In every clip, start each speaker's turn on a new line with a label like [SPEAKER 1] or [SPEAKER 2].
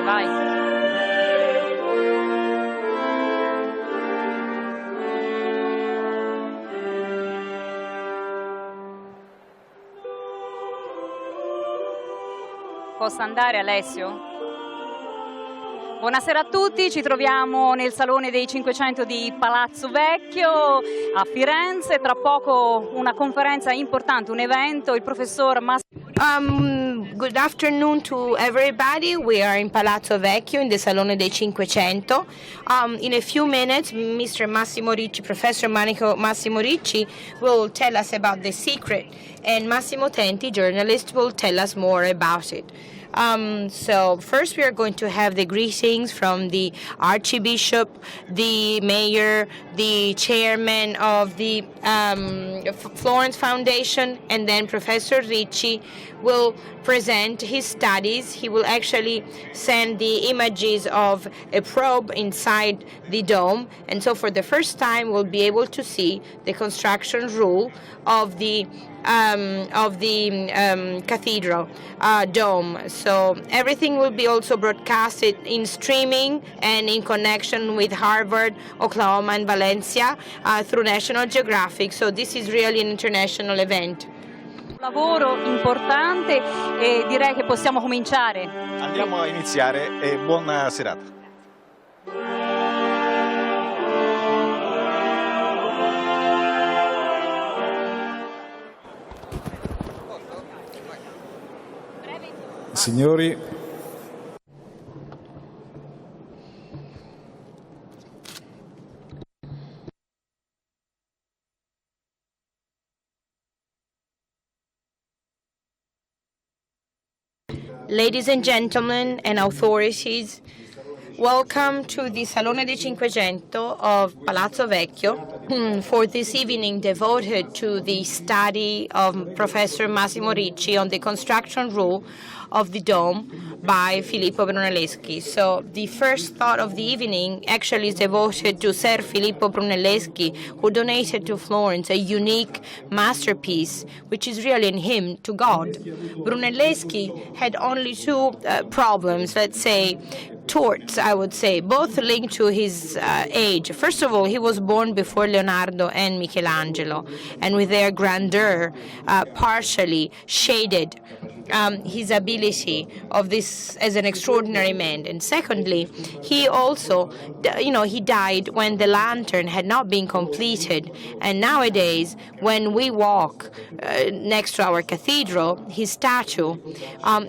[SPEAKER 1] vai. Posso andare, Alessio? Buonasera a tutti, ci troviamo nel Salone dei 500 di Palazzo Vecchio a Firenze. Tra poco una conferenza importante, un evento, il professor
[SPEAKER 2] Good afternoon to everybody. We are in Palazzo Vecchio in the Salone dei 500. In a few minutes, Mr. Massimo Ricci, Professor Massimo Ricci, will tell us about the secret, and Massimo Tenti, journalist, will tell us more about it. So first we are going to have the greetings from the Archbishop, the mayor, the chairman of the Florence Foundation, and then Professor Ricci will present his studies. He will actually send the images of a probe inside the dome, and so for the first time we'll be able to see the construction rule of the cathedral dome. So everything will be also broadcasted in streaming and in connection with Harvard, Oklahoma, and Valencia through National Geographic. So this is really an international event.
[SPEAKER 1] Lavoro importante e direi che possiamo cominciare.
[SPEAKER 3] Andiamo a iniziare e buona serata. Signori,
[SPEAKER 2] ladies and gentlemen and authorities, welcome to the Salone dei 500 of Palazzo Vecchio for this evening devoted to the study of Professor Massimo Ricci on the construction rule of the dome by Filippo Brunelleschi. So the first thought of the evening actually is devoted to Ser Filippo Brunelleschi, who donated to Florence a unique masterpiece, which is really a hymn to God. Brunelleschi had only two problems, let's say, torts, I would say, both linked to his age. First of all, he was born before Leonardo and Michelangelo, and with their grandeur partially shaded his ability of this as an extraordinary man. And secondly, he also, he died when the lantern had not been completed. And nowadays, when we walk next to our cathedral, his statue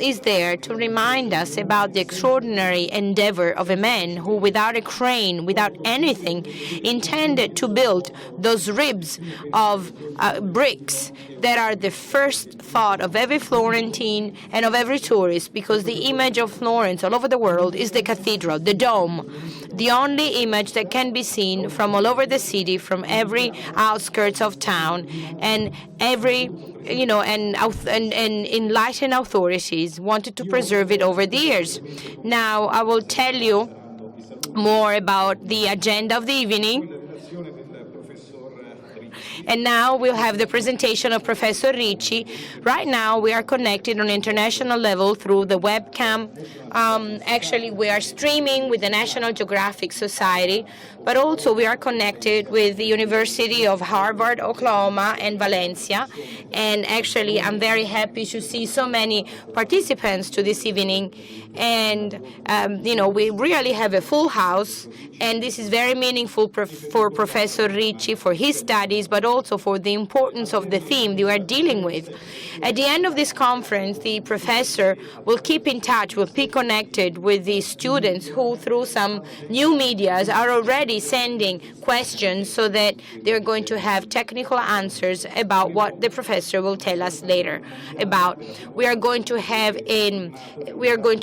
[SPEAKER 2] is there to remind us about the extraordinary endeavor of a man who, without a crane, without anything, intended to build those ribs of bricks that are the first thought of every Florentine and of every tourist, because the image of Florence all over the world is the cathedral, the dome, the only image that can be seen from all over the city, from every outskirts of town, and every and enlightened authorities wanted to preserve it over the years. Now I will tell you more about the agenda of the evening. And now we'll have the presentation of Professor Ricci. Right now, we are connected on international level through the webcam. Actually, we are streaming with the National Geographic Society, but also we are connected with the University of Harvard, Oklahoma, and Valencia. And actually, I'm very happy to see so many participants to this evening. And, we really have a full house, and this is very meaningful for Professor Ricci, for his studies, but also for the importance of the theme that we are dealing with. At the end of this conference, the professor will keep in touch, will be connected with the students who, through some new medias, are already sending questions so that they're going to have technical answers about what the professor will tell us later about. We are going to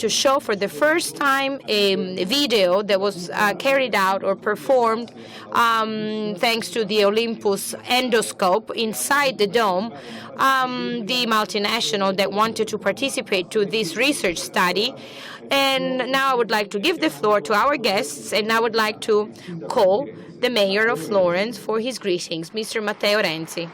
[SPEAKER 2] show for the first time a video that was carried out or performed thanks to the Olympus endoscope inside the dome. The multinational that wanted to participate to this research study. And now I would like to give the floor to our guests, and I would like to call the mayor of Florence for his greetings, Mr. Matteo Renzi.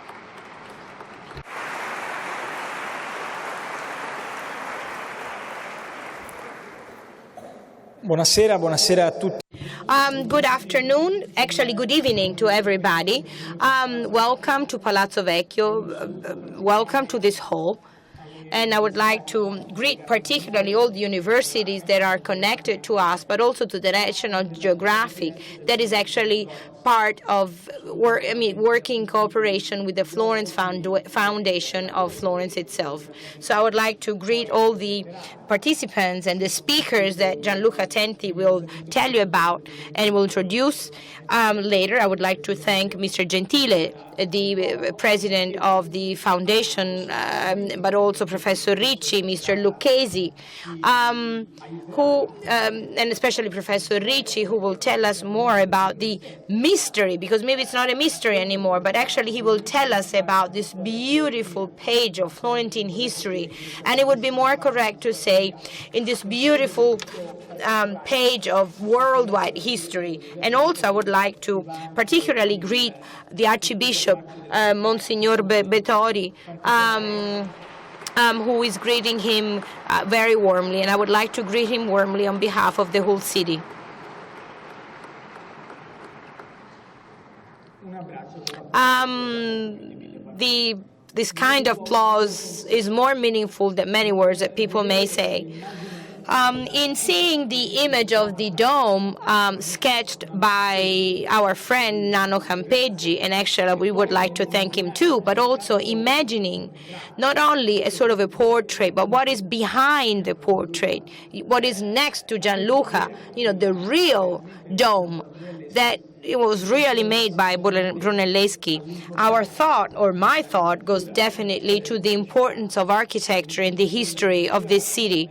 [SPEAKER 4] Buonasera, buonasera a tutti.
[SPEAKER 2] Good afternoon, actually good evening to everybody. Welcome to Palazzo Vecchio, welcome to this hall. And I would like to greet particularly all the universities that are connected to us, but also to the National Geographic that is actually part of working cooperation with the Florence Foundation of Florence itself. So I would like to greet all the participants and the speakers that Gianluca Tenti will tell you about and will introduce later. I would like to thank Mr. Gentile, the president of the foundation, but also Professor Ricci, Mr. Lucchesi, and especially Professor Ricci, who will tell us more about the mystery, because maybe it's not a mystery anymore, but actually he will tell us about this beautiful page of Florentine history. And it would be more correct to say in this beautiful page of worldwide history. And also I would like to particularly greet the Archbishop, Monsignor Bettori, who is greeting him very warmly. And I would like to greet him warmly on behalf of the whole city. This kind of applause is more meaningful than many words that people may say. In seeing the image of the dome sketched by our friend Nano Campeggi, and actually we would like to thank him too, but also imagining not only a sort of a portrait, but what is behind the portrait, what is next to Gianluca, the real dome that it was really made by Brunelleschi. Our thought, or my thought, goes definitely to the importance of architecture in the history of this city,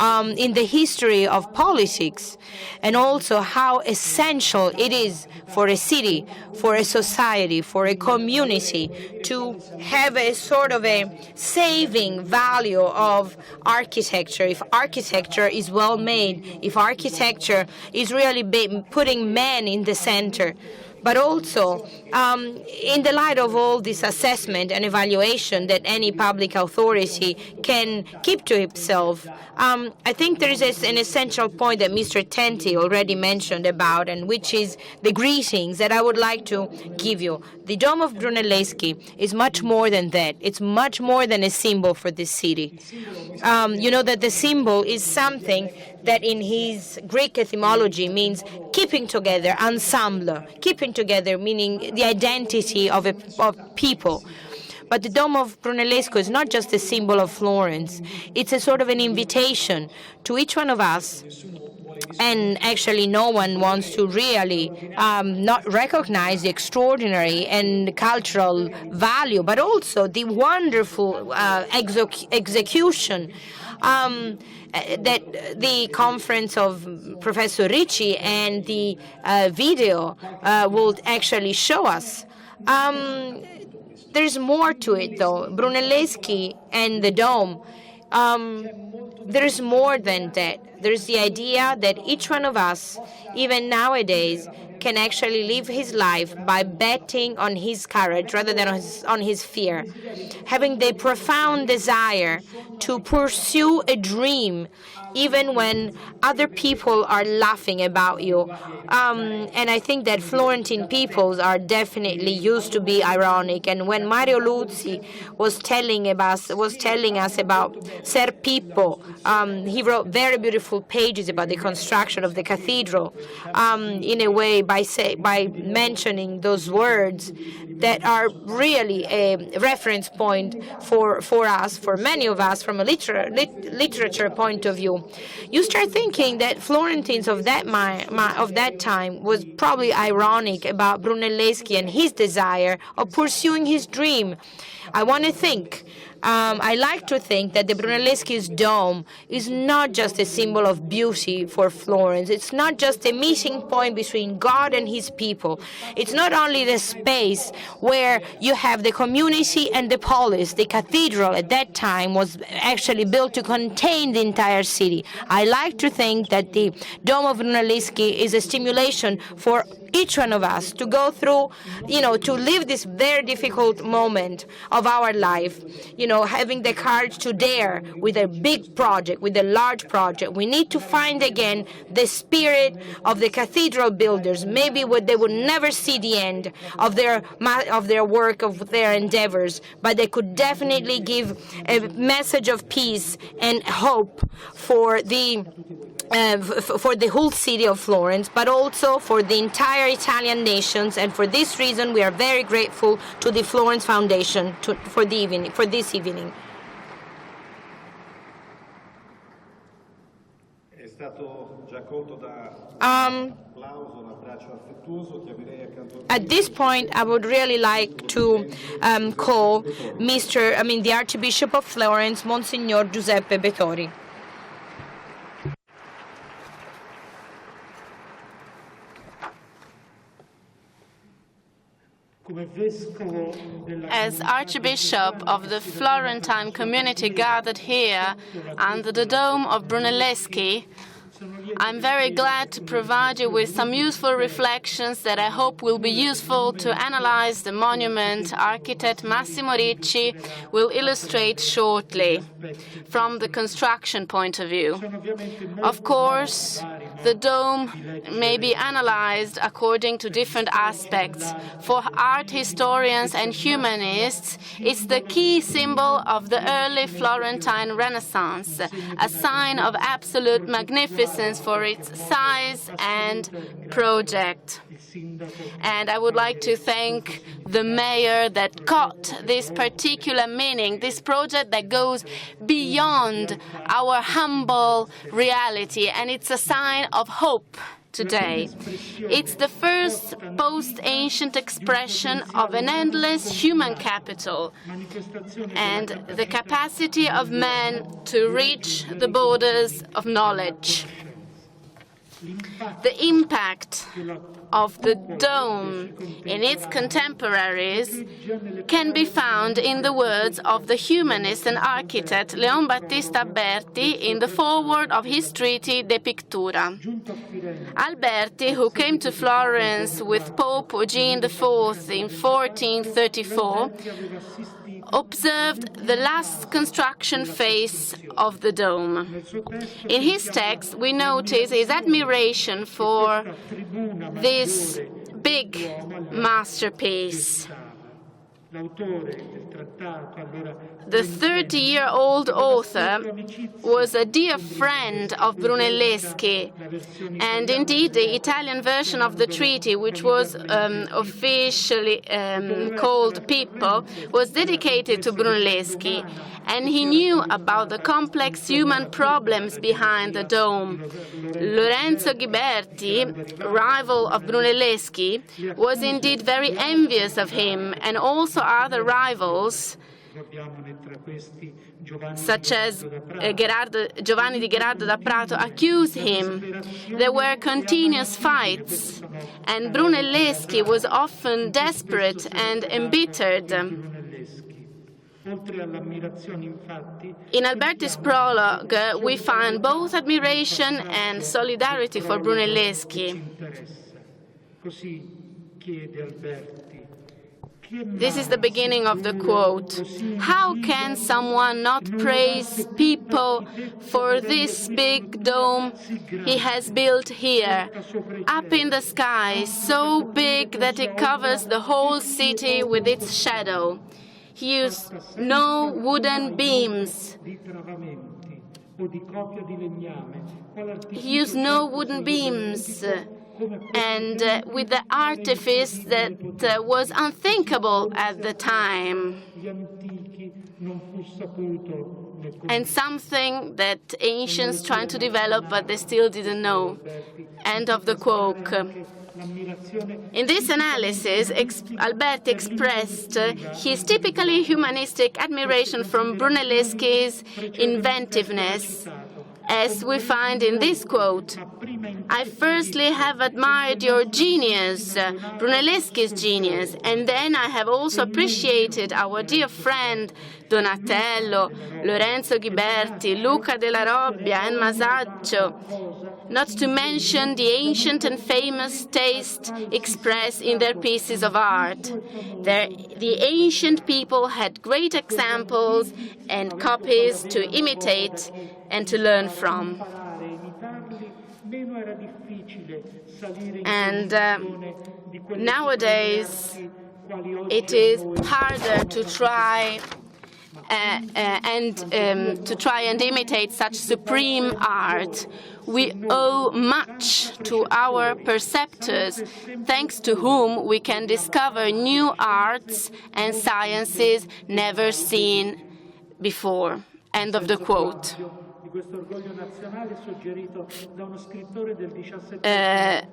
[SPEAKER 2] in the history of politics, and also how essential it is for a city, for a society, for a community to have a sort of a saving value of architecture. If architecture is well made, if architecture is really putting man in the center, but also in the light of all this assessment and evaluation that any public authority can keep to itself, I think there is an essential point that Mr. Tenti already mentioned about, and which is the greetings that I would like to give you. The Dome of Brunelleschi is much more than that. It's much more than a symbol for this city. You know that the symbol is something that in his Greek etymology means keeping together, ensemble, keeping together, meaning the identity of people. But the Dome of Brunelleschi is not just a symbol of Florence. It's a sort of an invitation to each one of us. And actually no one wants to really not recognize the extraordinary and cultural value, but also the wonderful execution that the conference of Professor Ricci and the video will actually show us. There's more to it, though. Brunelleschi and the dome, there's more than that. There's the idea that each one of us, even nowadays, can actually live his life by betting on his courage rather than on his fear, having the profound desire to pursue a dream even when other people are laughing about you. And I think that Florentine peoples are definitely used to be ironic. And when Mario Luzzi was telling us about Ser Pippo, he wrote very beautiful pages about the construction of the cathedral, in a way by mentioning those words that are really a reference point for us, for many of us, from a literature point of view. You start thinking that Florentines of that time was probably ironic about Brunelleschi and his desire of pursuing his dream. I want to think. I like to think that the Brunelleschi's dome is not just a symbol of beauty for Florence. It's not just a meeting point between God and his people. It's not only the space where you have the community and the polis. The cathedral at that time was actually built to contain the entire city. I like to think that the Dome of Brunelleschi is a stimulation for each one of us to go through, to live this very difficult moment of our life, having the courage to dare with a big project, with a large project. We need to find again the spirit of the cathedral builders, maybe where they would never see the end of their work, of their endeavors, but they could definitely give a message of peace and hope for the whole city of Florence, but also for the entire Italian nations. And for this reason, we are very grateful to the Florence Foundation for this evening. At this point, I would really like to call the Archbishop of Florence, Monsignor Giuseppe Bettori.
[SPEAKER 5] As Archbishop of the Florentine community gathered here under the dome of Brunelleschi, I'm very glad to provide you with some useful reflections that I hope will be useful to analyze the monument architect Massimo Ricci will illustrate shortly from the construction point of view. Of course, the dome may be analyzed according to different aspects. For art historians and humanists, it's the key symbol of the early Florentine Renaissance, a sign of absolute magnificence for its size and project. And I would like to thank the mayor that caught this particular meaning, this project that goes beyond our humble reality, and it's a sign of hope today. It's the first post-ancient expression of an endless human capital and the capacity of man to reach the borders of knowledge. The impact of the dome in its contemporaries can be found in the words of the humanist and architect Leon Battista Alberti in the foreword of his treatise De Pictura. Alberti, who came to Florence with Pope Eugene IV in 1434, observed the last construction phase of the dome. In his text, we notice his admiration for this big masterpiece. The 30-year-old author was a dear friend of Brunelleschi, and indeed the Italian version of the treaty, which was officially called Pippo, was dedicated to Brunelleschi, and he knew about the complex human problems behind the dome. Lorenzo Ghiberti, rival of Brunelleschi, was indeed very envious of him, and also other rivals, such as Giovanni di Gherardo da Prato, accused him. There were continuous fights, and Brunelleschi was often desperate and embittered. In Alberti's prologue, we find both admiration and solidarity for Brunelleschi. This is the beginning of the quote. How can someone not praise Pippo for this big dome he has built here, up in the sky, so big that it covers the whole city with its shadow? He used no wooden beams. He used no wooden beams, and with the artifice that was unthinkable at the time, and something that ancients tried to develop but they still didn't know. End of the quote. In this analysis, Alberti expressed his typically humanistic admiration from Brunelleschi's inventiveness, as we find in this quote. I firstly have admired your genius, Brunelleschi's genius, and then I have also appreciated our dear friend Donatello, Lorenzo Ghiberti, Luca della Robbia, and Masaccio. not to mention the ancient and famous taste expressed in their pieces of art. The ancient people had great examples and copies to imitate and to learn from. And nowadays, it is harder to try and imitate such supreme art. We owe much to our perceptors, thanks to whom we can discover new arts and sciences never seen before. End of the quote.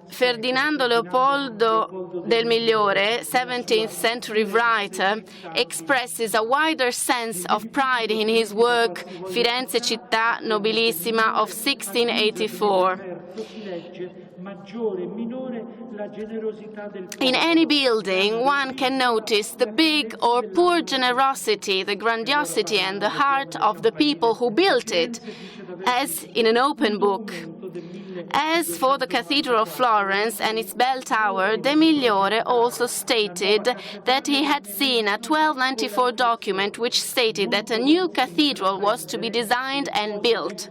[SPEAKER 5] Ferdinando Leopoldo del Migliore, 17th century writer, expresses a wider sense of pride in his work Firenze città nobilissima of 1684. In any building, one can notice the big or poor generosity, the grandiosity and the heart of the people who built it, as in an open book. As for the Cathedral of Florence and its bell tower, De Migliore also stated that he had seen a 1294 document which stated that a new cathedral was to be designed and built.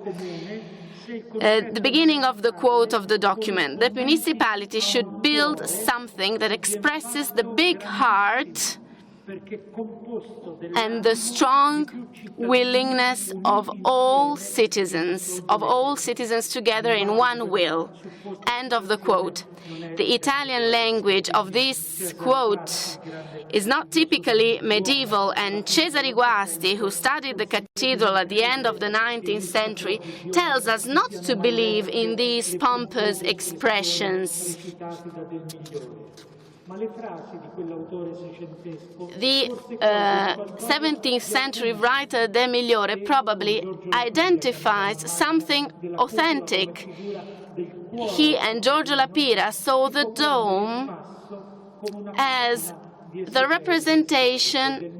[SPEAKER 5] The beginning of the quote of the document: the municipality should build something that expresses the big heart and the strong willingness of all citizens together in one will. End of the quote. The Italian language of this quote is not typically medieval, and Cesare Guasti, who studied the cathedral at the end of the 19th century, tells us not to believe in these pompous expressions. The 17th century writer De Migliore probably identifies something authentic. He and Giorgio Lapira saw the dome as the representation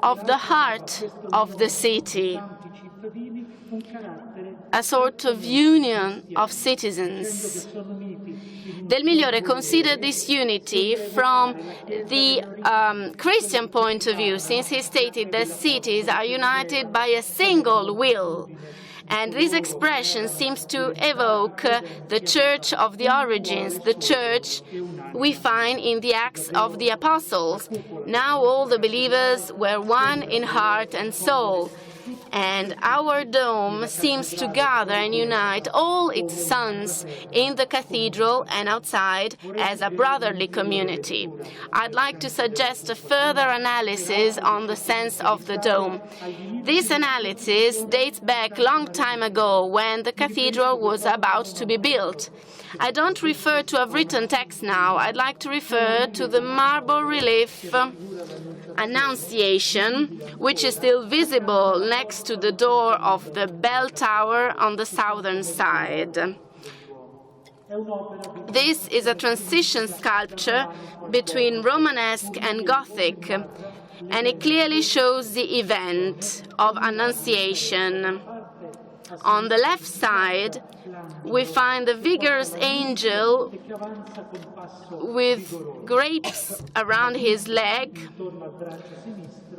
[SPEAKER 5] of the heart of the city, a sort of union of citizens. Del Migliore considered this unity from the Christian point of view, since he stated that cities are united by a single will. And this expression seems to evoke the Church of the origins, the Church we find in the Acts of the Apostles. Now all the believers were one in heart and soul. And our dome seems to gather and unite all its sons in the cathedral and outside as a brotherly community. I'd like to suggest a further analysis on the sense of the dome. This analysis dates back a long time ago, when the cathedral was about to be built. I don't refer to a written text now. I'd like to refer to the marble relief Annunciation, which is still visible next to the door of the bell tower on the southern side. This is a transition sculpture between Romanesque and Gothic, and it clearly shows the event of Annunciation. On the left side, we find the vigorous angel with grapes around his leg,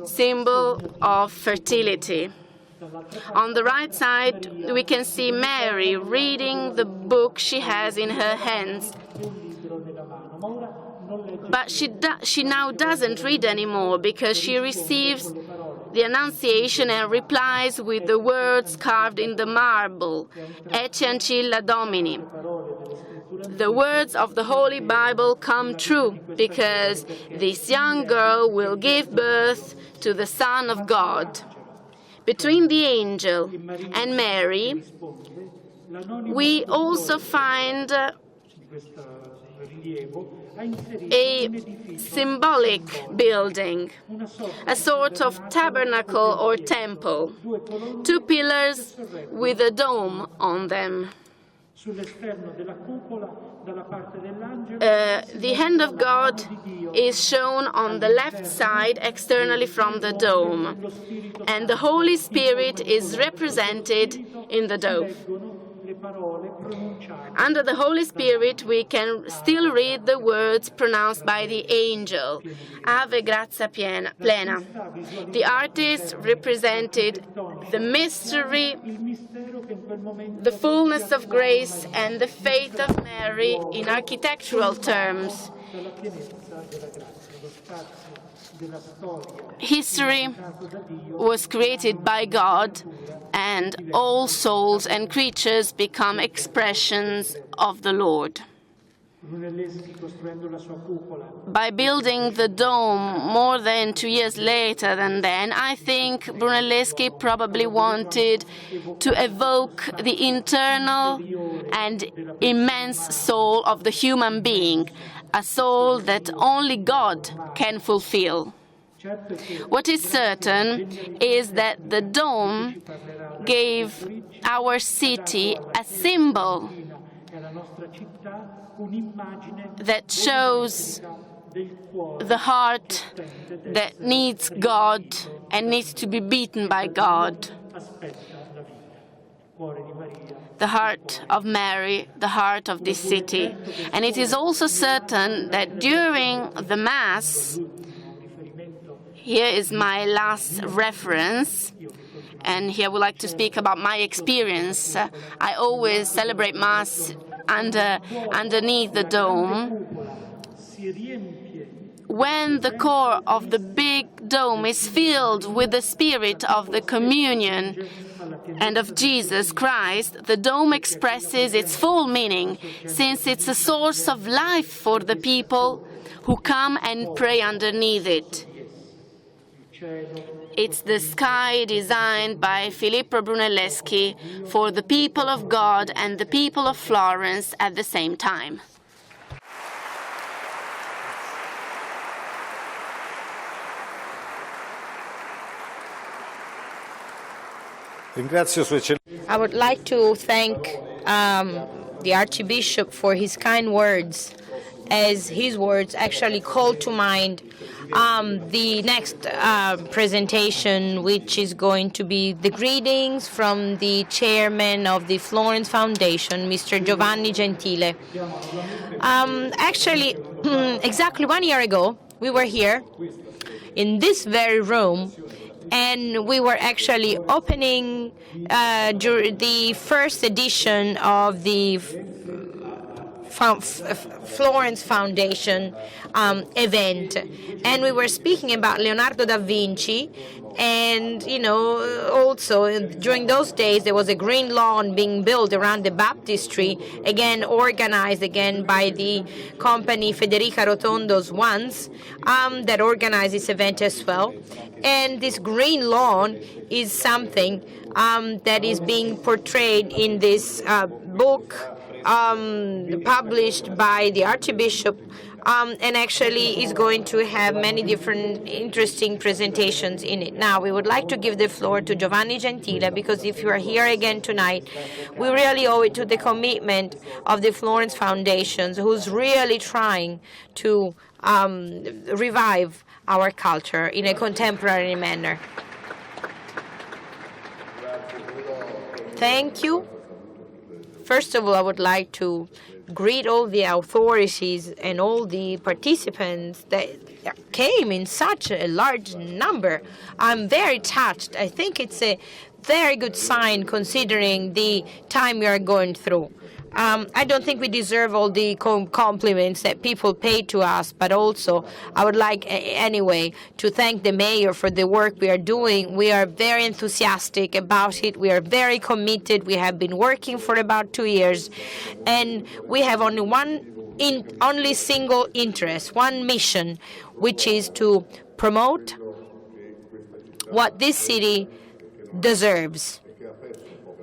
[SPEAKER 5] symbol of fertility. On the right side, we can see Mary reading the book she has in her hands. But she now doesn't read anymore, because she receives the Annunciation and replies with the words carved in the marble, Ecce ancilla Domini. The words of the Holy Bible come true, because this young girl will give birth to the Son of God. Between the angel and Mary, we also find a symbolic building, a sort of tabernacle or temple, two pillars with a dome on them. The hand of God is shown on the left side externally from the dome, and the Holy Spirit is represented in the dome. Under the Holy Spirit, we can still read the words pronounced by the angel, Ave Grazia Plena. The artist represented the mystery, the fullness of grace, and the faith of Mary in architectural terms. History was created by God, and all souls and creatures become expressions of the Lord. By building the dome more than 2 years later than then, I think Brunelleschi probably wanted to evoke the internal and immense soul of the human being, a soul that only God can fulfill. What is certain is that the dome gave our city a symbol that shows the heart that needs God and needs to be beaten by God. The heart of Mary, the heart of this city. And it is also certain that during the Mass, here is my last reference, and here I would like to speak about my experience. I always celebrate Mass underneath the dome. When the core of the big dome is filled with the spirit of the communion and of Jesus Christ, the dome expresses its full meaning, since it's a source of life for the people who come and pray underneath it. It's the sky designed by Filippo Brunelleschi for the people of God and the people of Florence at the same time.
[SPEAKER 2] I would like to thank the Archbishop for his kind words, as his words actually call to mind the next presentation, which is going to be the greetings from the chairman of the Florence Foundation, Mr. Giovanni Gentile. Actually, exactly 1 year ago, we were here in this very room, and we were actually opening the first edition of the Florence Foundation event, and we were speaking about Leonardo da Vinci. And, you know, also during those days there was a green lawn being built around the baptistry, again organized again by the company Federica Rotondo's once, that organized this event as well. And this green lawn is something that is being portrayed in this book published by the Archbishop, and actually is going to have many different interesting presentations in it. Now, we would like to give the floor to Giovanni Gentile, because if you are here again tonight, we really owe it to the commitment of the Florence Foundation, who's really trying to revive our culture in a contemporary manner. Thank you. First of all, I would like to greet all the authorities and all the participants that came in such a large number. I'm very touched. I think it's a very good sign considering the time we are going through. I don't think we deserve all the compliments that people pay to us, but also I would like anyway to thank the mayor for the work we are doing. We are very enthusiastic about it. We are very committed. We have been working for about 2 years, and we have only single interest, one mission, which is to promote what this city deserves.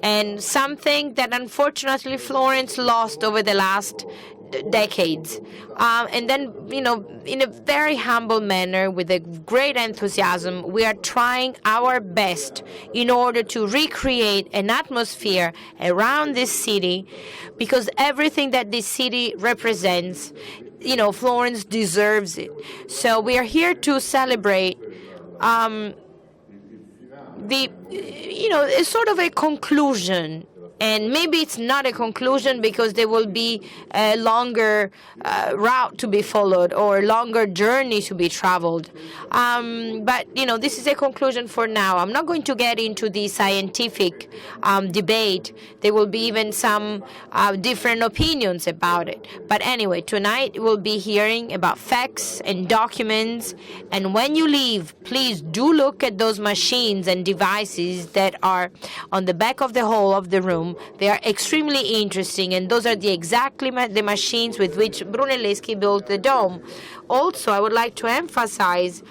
[SPEAKER 2] And something that unfortunately Florence lost over the last decades. And then, you know, in a very humble manner, with a great enthusiasm, we are trying our best in order to recreate an atmosphere around this city, because everything that this city represents, you know, Florence deserves it. So we are here to celebrate it's sort of a conclusion And maybe it's not a conclusion because there will be a longer route to be followed or longer journey to be traveled. But, this is a conclusion for now. I'm not going to get into the scientific debate. There will be even some different opinions about it. But anyway, tonight we'll be hearing about facts and documents. And when you leave, please do look at those machines and devices that are on the back of the hall of the room. They are extremely interesting, and those are exactly the machines with which Brunelleschi built the dome. Also, I would like to emphasize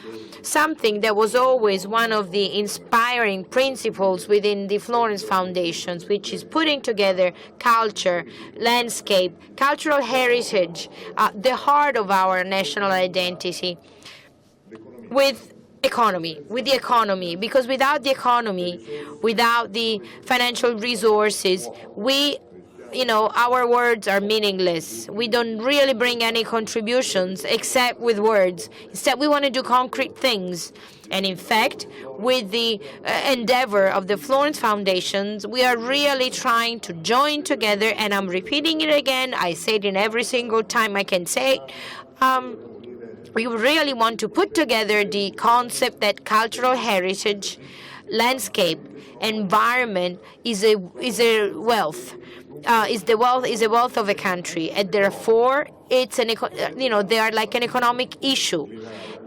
[SPEAKER 2] something that was always one of the inspiring principles within the Florence Foundations, which is putting together culture, landscape, cultural heritage, the heart of our national identity, with the economy, because without the economy, without the financial resources, our words are meaningless. We don't really bring any contributions except with words. Instead, we want to do concrete things. And in fact, with the endeavor of the Florence Foundations, we are really trying to join together, and I'm repeating it again. I say it in every single time I can say it. We really want to put together the concept that cultural heritage, landscape, environment is a wealth. Is a wealth of a country, and therefore it's they are like an economic issue.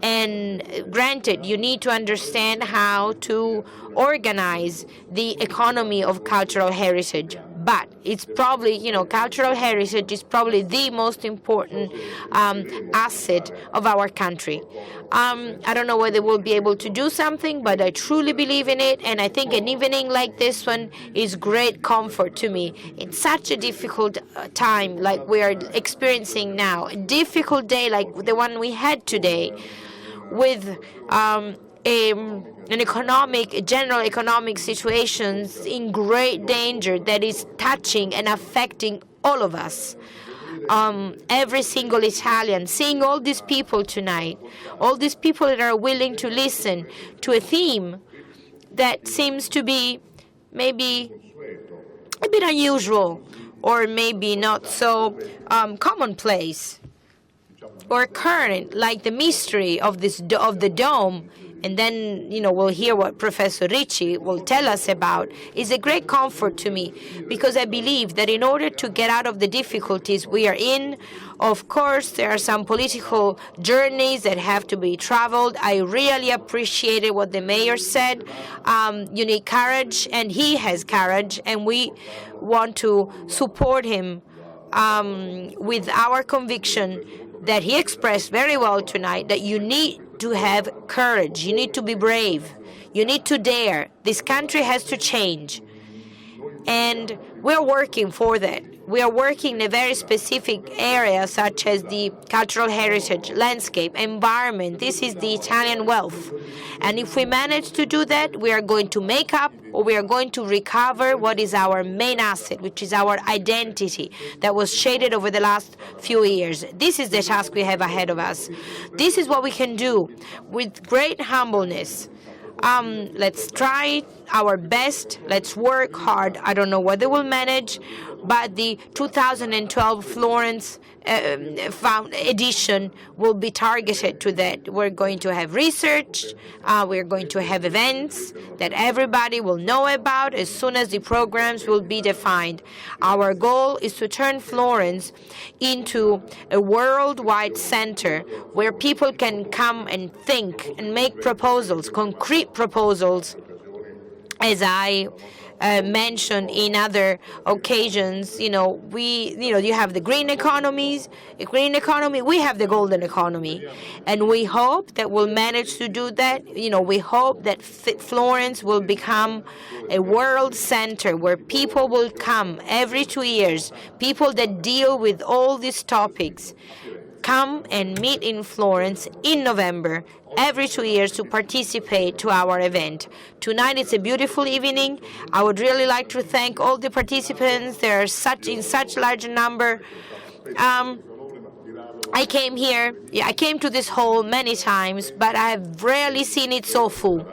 [SPEAKER 2] And granted, you need to understand how to organize the economy of cultural heritage. But it's probably, cultural heritage is probably the most important asset of our country. I don't know whether we'll be able to do something, but I truly believe in it. And I think an evening like this one is great comfort to me. In such a difficult time like we are experiencing now, a difficult day like the one we had today, with general economic situations in great danger that is touching and affecting all of us. Every single Italian, seeing all these people tonight, all these people that are willing to listen to a theme that seems to be maybe a bit unusual or maybe not so commonplace or current, like the mystery of the dome. And then, we'll hear what Professor Ricci will tell us about, is a great comfort to me, because I believe that in order to get out of the difficulties we are in, of course, there are some political journeys that have to be traveled. I really appreciated what the mayor said. You need courage, and he has courage, and we want to support him with our conviction that he expressed very well tonight, that you need to have courage. You need to be brave. You need to dare. This country has to change. And we're working for that. We are working in a very specific area, such as the cultural heritage, landscape, environment. This is the Italian wealth. And if we manage to do that, we are going to make up, or we are going to recover what is our main asset, which is our identity that was shaded over the last few years. This is the task we have ahead of us. This is what we can do with great humbleness. Let's try our best. Let's work hard. I don't know whether we'll manage, but the 2012 Florence edition will be targeted to that. We're going to have research. We're going to have events that everybody will know about as soon as the programs will be defined. Our goal is to turn Florence into a worldwide center where people can come and think and make proposals, concrete proposals, as I mentioned in other occasions. You have the green economy, we have the golden economy, and we hope that we'll manage to do that. We hope that Florence will become a world center where people will come every 2 years, people that deal with all these topics, come and meet in Florence in November every 2 years to participate to our event. Tonight it's a beautiful evening. I would really like to thank all the participants. There are in such large number. I came here. I came to this hall many times, but I have rarely seen it so full.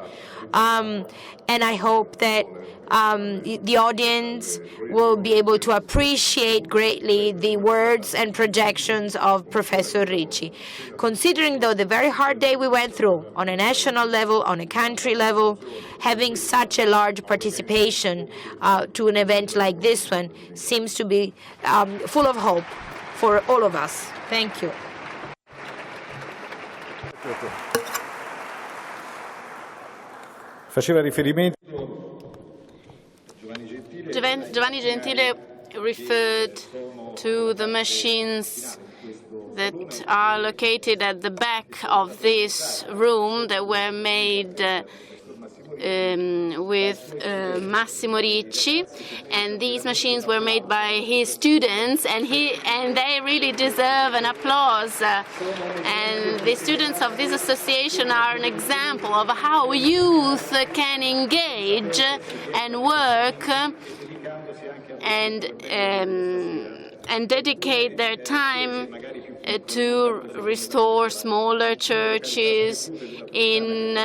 [SPEAKER 2] And I hope that the audience will be able to appreciate greatly the words and projections of Professor Ricci. Considering, though, the very hard day we went through on a national level, on a country level, having such a large participation to an event like this one seems to be full of hope for all of us. Thank you.
[SPEAKER 3] Faceva riferimento
[SPEAKER 5] Giovanni Gentile referred to the machines that are located at the back of this room that were made with Massimo Ricci, and these machines were made by his students, and they really deserve an applause. And the students of this association are an example of how youth can engage and work and dedicate their time to restore smaller churches in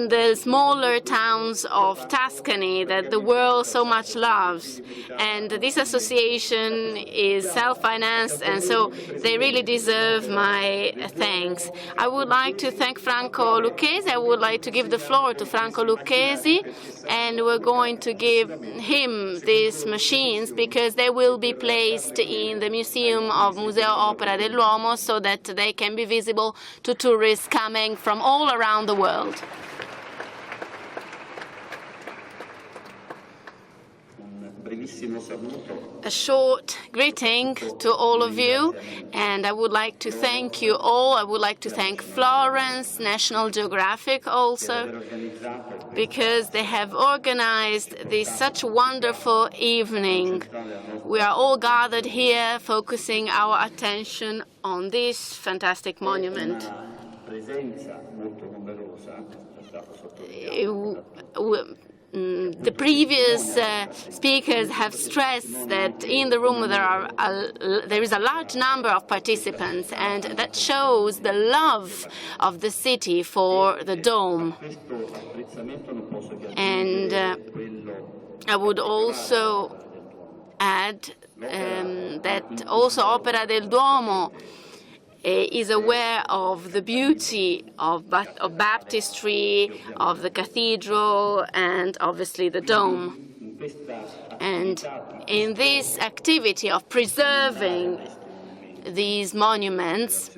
[SPEAKER 5] the smaller towns of Tuscany that the world so much loves. And this association is self-financed, and so they really deserve my thanks. I would like to thank Franco Lucchesi. I would like to give the floor to Franco Lucchesi, and we're going to give him these machines because they will be placed in the Museum of Museo Opera dell'Uomo so that they can be visible to tourists coming from all around the world. A short greeting to all of you, and I would like to thank you all. I would like to thank Florence, National Geographic also, because they have organized this such wonderful evening. We are all gathered here focusing our attention on this fantastic monument. The previous speakers have stressed that in the room there is a large number of participants, and that shows the love of the city for the dome. And I would also add that also Opera del Duomo is aware of the beauty of baptistry, of the cathedral, and obviously the dome. And in this activity of preserving these monuments,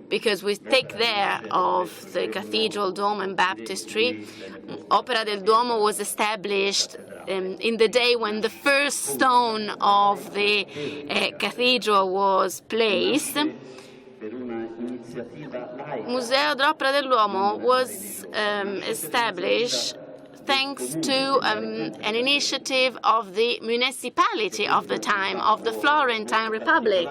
[SPEAKER 5] because we take care of the cathedral, dome, and baptistry, Opera del Duomo was established in the day when the first stone of the cathedral was placed. Museo d'Opera dell'Uomo was established thanks to an initiative of the municipality of the time, of the Florentine Republic.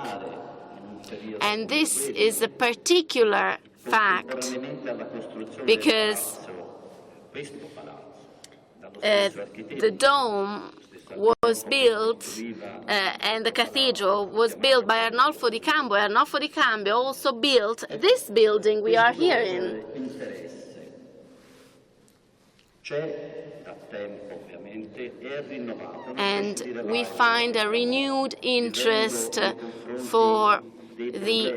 [SPEAKER 5] And this is a particular fact because the dome was built and the cathedral was built by Arnolfo di Cambio. Arnolfo di Cambio also built this building we are here in. And we find a renewed interest for the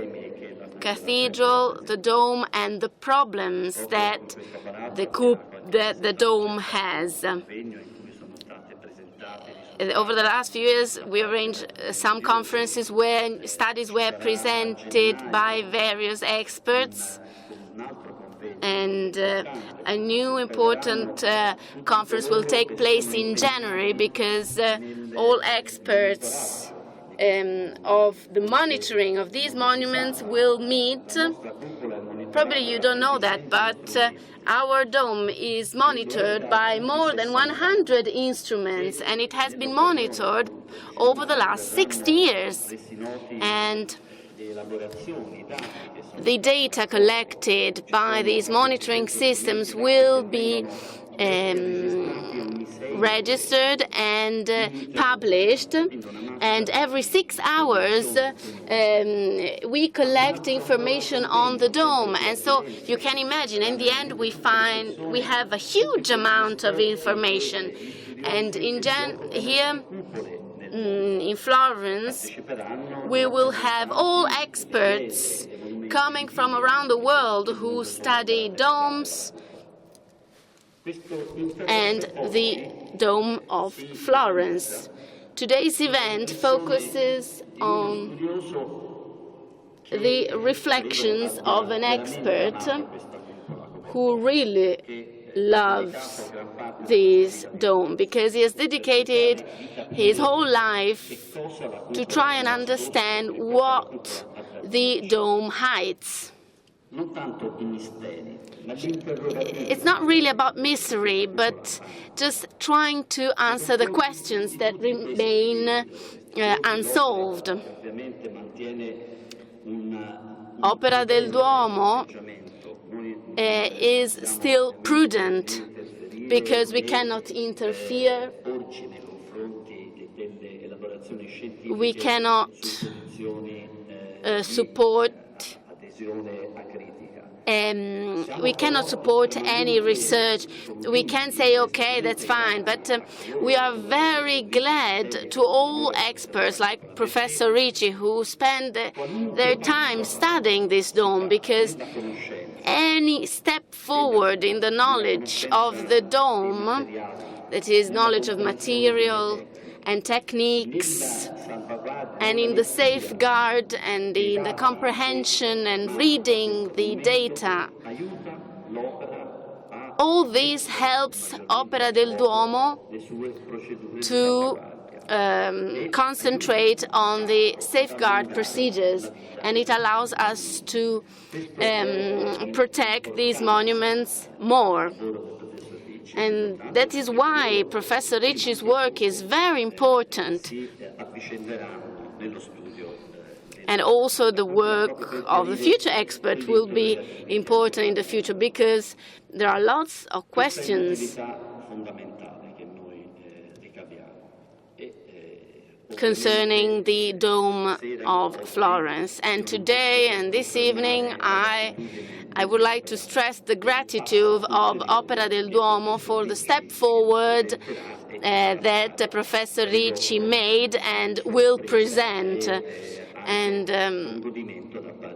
[SPEAKER 5] cathedral, the dome, and the problems that the dome has. Over the last few years, we arranged some conferences where studies were presented by various experts. And a new important conference will take place in January because all experts of the monitoring of these monuments will meet. Probably you don't know that, but our dome is monitored by more than 100 instruments, and it has been monitored over the last 60 years. And the data collected by these monitoring systems will be registered and published, and every 6 hours we collect information on the dome. And so you can imagine, in the end, we have a huge amount of information. And here in Florence, we will have all experts coming from around the world who study domes and the Dome of Florence. Today's event focuses on the reflections of an expert who really loves this dome, because he has dedicated his whole life to try and understand what the dome hides. It's not really about mystery, but just trying to answer the questions that remain unsolved. Opera del Duomo is still prudent because we cannot interfere, we cannot support any research. We can say, okay, that's fine, but we are very glad to all experts like Professor Ricci who spend their time studying this dome, because any step forward in the knowledge of the dome, that is, knowledge of material and techniques, and in the safeguard and in the comprehension and reading the data, all this helps Opera del Duomo to concentrate on the safeguard procedures, and it allows us to protect these monuments more. And that is why Professor Ricci's work is very important, and also the work of the future expert will be important in the future, because there are lots of questions concerning the Dome of Florence. And today and this evening, I would like to stress the gratitude of Opera del Duomo for the step forward that Professor Ricci made and will present. And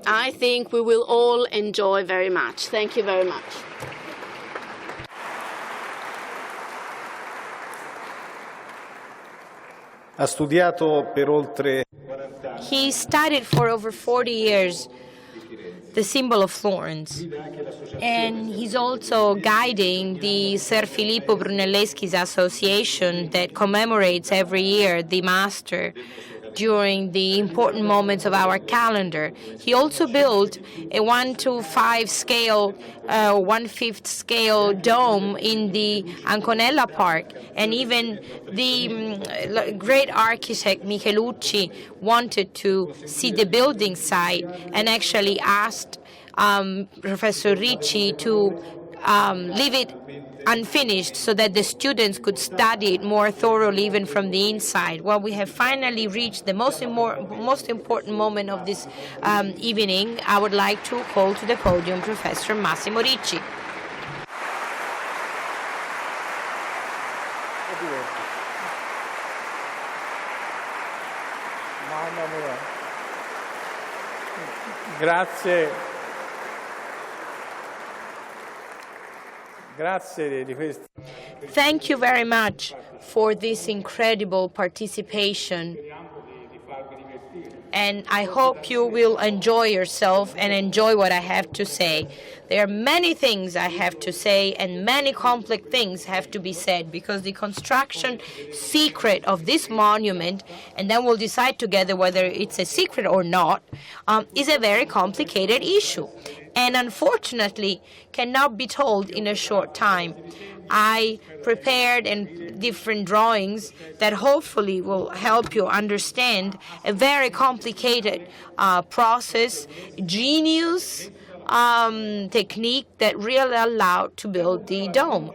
[SPEAKER 5] I think we will all enjoy very much. Thank you very much.
[SPEAKER 3] Ha studiato per oltre...
[SPEAKER 2] He studied for over 40 years the symbol of Florence, and he's also guiding the Ser Filippo Brunelleschi's association that commemorates every year the master during the important moments of our calendar. He also built a 1:5 scale, 1/5 scale dome in the Anconella Park, and even the great architect Michelucci wanted to see the building site and actually asked Professor Ricci to leave it unfinished so that the students could study it more thoroughly, even from the inside. Well, we have finally reached the most important moment of this evening. I would like to call to the podium Professor Massimo Ricci.
[SPEAKER 4] Grazie.
[SPEAKER 2] Thank you very much for this incredible participation. And I hope you will enjoy yourself and enjoy what I have to say. There are many things I have to say, and many complex things have to be said, because the construction secret of this monument, and then we'll decide together whether it's a secret or not, is a very complicated issue, and unfortunately cannot be told in a short time. I prepared different drawings that hopefully will help you understand a very complicated process, genius technique that really allowed to build the dome.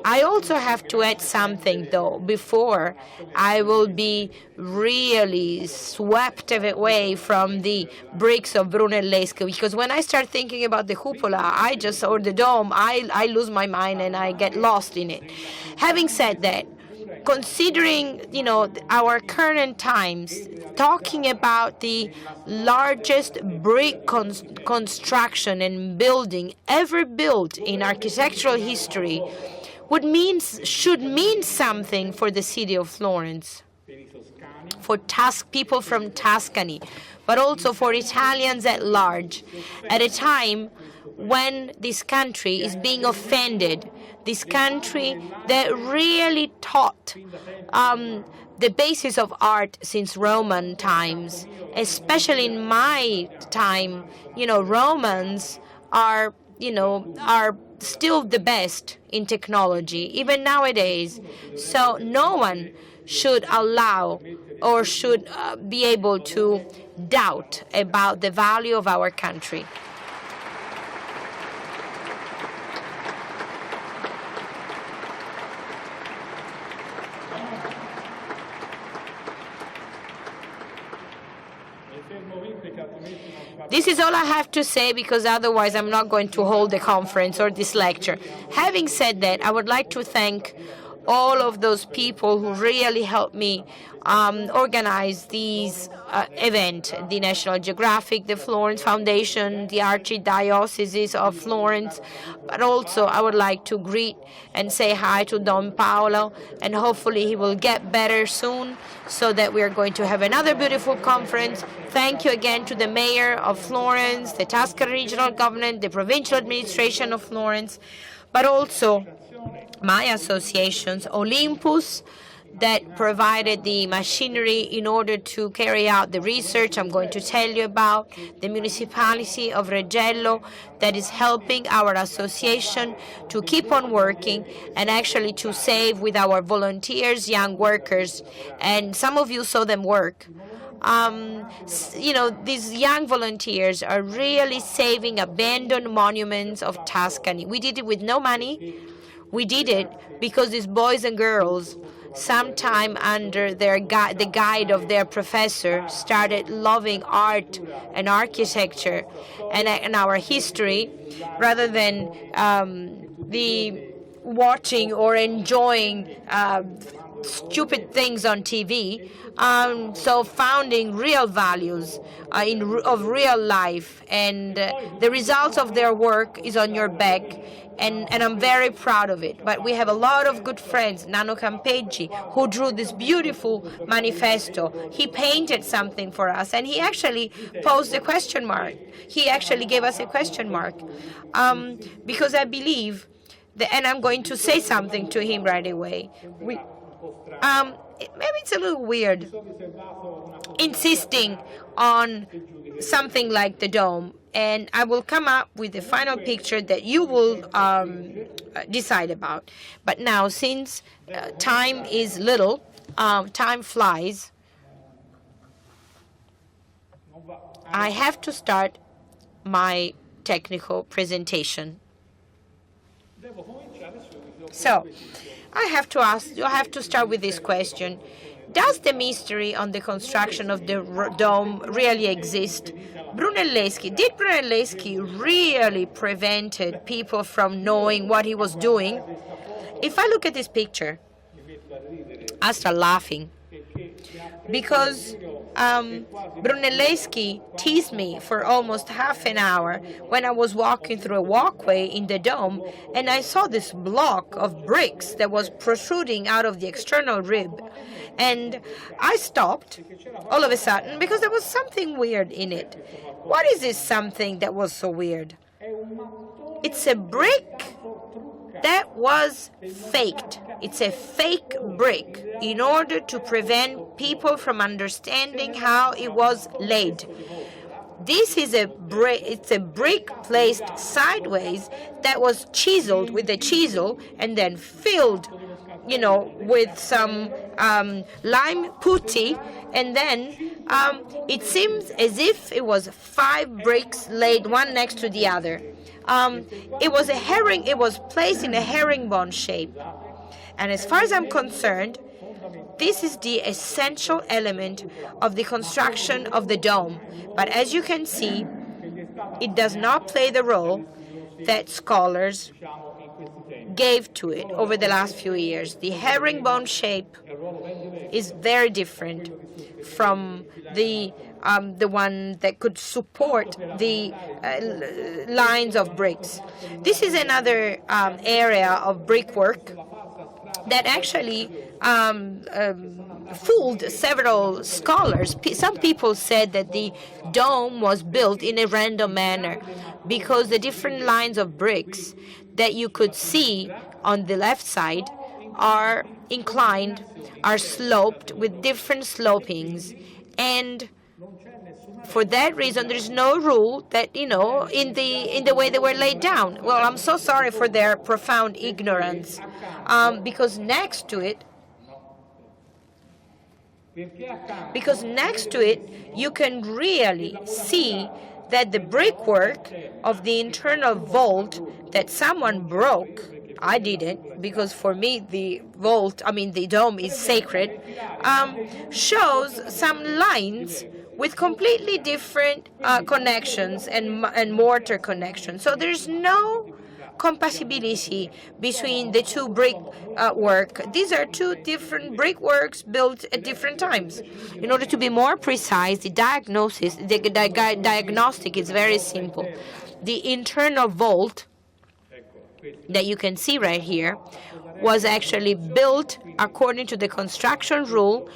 [SPEAKER 2] I also have to add something, though, before I will be really swept away from the bricks of Brunelleschi, because when I start thinking about the cupola, or the dome, I lose my mind and I get lost in it. Having said that, considering, our current times, talking about the largest brick construction and building ever built in architectural history should mean something for the city of Florence, for people from Tuscany, but also for Italians at large, at a time when this country is being offended, this country that really taught the basis of art since Roman times. Especially in my time, Romans are still the best in technology, even nowadays. So no one should allow or should be able to doubt about the value of our country. This is all I have to say, because otherwise I'm not going to hold the conference or this lecture. Having said that, I would like to thank all of those people who really helped me organize these events, the National Geographic, the Florence Foundation, the Archdiocese of Florence. But also I would like to greet and say hi to Don Paolo, and hopefully he will get better soon so that we are going to have another beautiful conference. Thank you again to the mayor of Florence, the Tuscany regional government, the provincial administration of Florence, but also my associations, Olympus, that provided the machinery in order to carry out the research I'm going to tell you about, the municipality of Reggello that is helping our association to keep on working and actually to save with our volunteers, young workers, and some of you saw them work. These young volunteers are really saving abandoned monuments of Tuscany. We did it with no money. We did it because these boys and girls, sometime under the guide of their professor, started loving art and architecture and our history, rather than the watching or enjoying stupid things on TV. So founding real values of real life, and the results of their work is on your back, and I'm very proud of it. But we have a lot of good friends, Nano Campeggi, who drew this beautiful manifesto. He painted something for us, and he actually posed a question mark. He actually gave us a question mark, because I believe that, and I'm going to say something to him right away. Maybe it's a little weird insisting on something like the dome, and I will come up with the final picture that you will decide about. But now, since time is little, time flies, I have to start my technical presentation. So, I have to start with this question. Does the mystery on the construction of the dome really exist? Did Brunelleschi really prevented people from knowing what he was doing? If I look at this picture, I start laughing, because Brunelleschi teased me for almost half an hour when I was walking through a walkway in the dome, and I saw this block of bricks that was protruding out of the external rib. And I stopped all of a sudden because there was something weird in it. What is this something that was so weird? It's a brick that was faked. It's a fake brick in order to prevent people from understanding how it was laid. This is a brick. It's a brick placed sideways that was chiseled with a chisel and then filled with some lime putty, and then it seems as if it was 5 bricks laid one next to the other. It was placed in a herringbone shape. And as far as I'm concerned, this is the essential element of the construction of the dome. But as you can see, it does not play the role that scholars gave to it over the last few years. The herringbone shape is very different from the one that could support the lines of bricks. This is another area of brickwork that actually fooled several scholars. Some people said that the dome was built in a random manner because the different lines of bricks that you could see on the left side are inclined, are sloped with different slopings, and for that reason there is no rule that in the way they were laid down. Well, I'm so sorry for their profound ignorance, because next to it you can really see that the brickwork of the internal vault that someone broke, I didn't, because for me the dome is sacred, shows some lines with completely different connections and mortar connections. So there's no compatibility between the two brickwork. These are two different brickworks built at different times. In order to be more precise, the diagnostic is very simple. The internal vault that you can see right here was actually built according to the construction rule,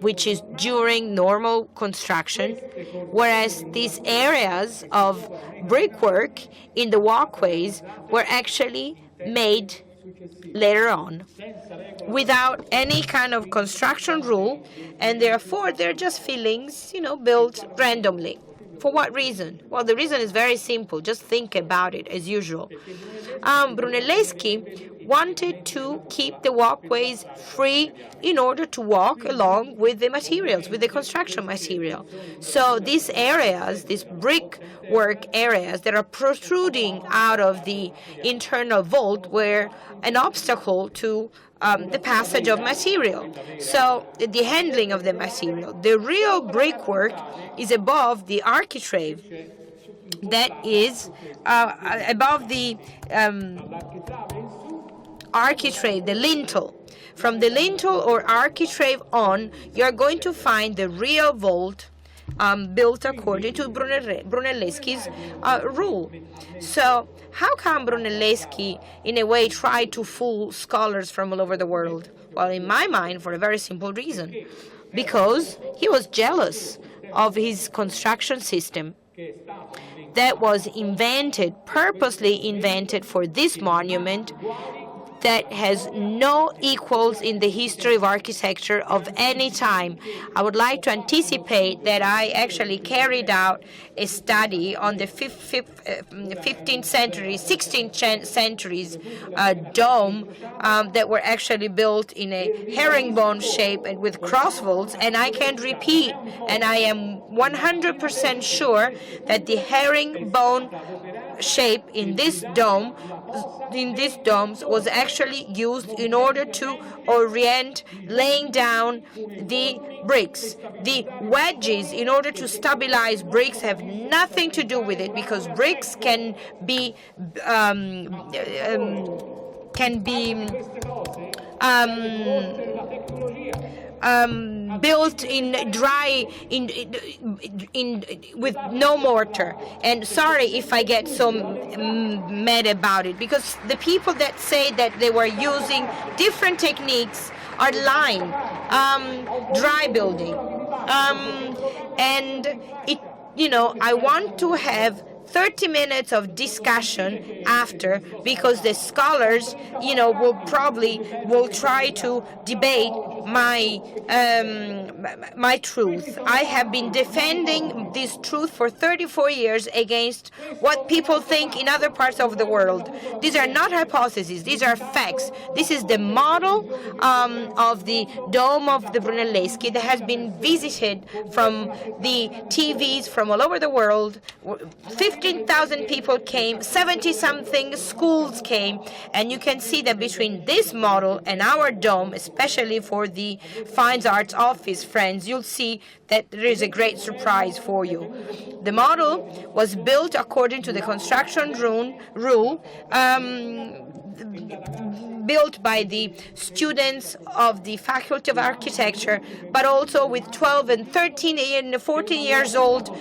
[SPEAKER 2] which is during normal construction, whereas these areas of brickwork in the walkways were actually made later on without any kind of construction rule, and therefore they're just fillings, built randomly. For what reason? Well, the reason is very simple. Just think about it as usual. Brunelleschi wanted to keep the walkways free in order to walk along with the materials, with the construction material. So these areas, these brickwork areas that are protruding out of the internal vault were an obstacle to the passage of material. So the handling of the material. The real brickwork is above the architrave. That is above the architrave, the lintel. From the lintel or architrave on, you're going to find the real vault built according to Brunelleschi's rule. So how come Brunelleschi, in a way, tried to fool scholars from all over the world? Well, in my mind, for a very simple reason. Because he was jealous of his construction system that was purposely invented for this monument, that has no equals in the history of architecture of any time. I would like to anticipate that I actually carried out a study on the 15th century, 16th centuries dome that were actually built in a herringbone shape and with cross vaults, and I can repeat, and I am 100% sure that the herringbone shape in these domes was actually used in order to orient laying down the bricks. The wedges, in order to stabilize bricks, have nothing to do with it, because bricks can be built in dry, with no mortar. And sorry if I get so mad about it, because the people that say that they were using different techniques are lying. Dry building, and it, I want to have 30 minutes of discussion after, because the scholars, will try to debate my truth. I have been defending this truth for 34 years against what people think in other parts of the world. These are not hypotheses, these are facts. This is the model of the dome of the Brunelleschi that has been visited from the TVs from all over the world. 15,000 people came, 70-something schools came, and you can see that between this model and our dome, especially for the Fine Arts Office friends, you'll see that there is a great surprise for you. The model was built according to the construction rule built by the students of the Faculty of Architecture, but also with 12 and 13 and 14 years old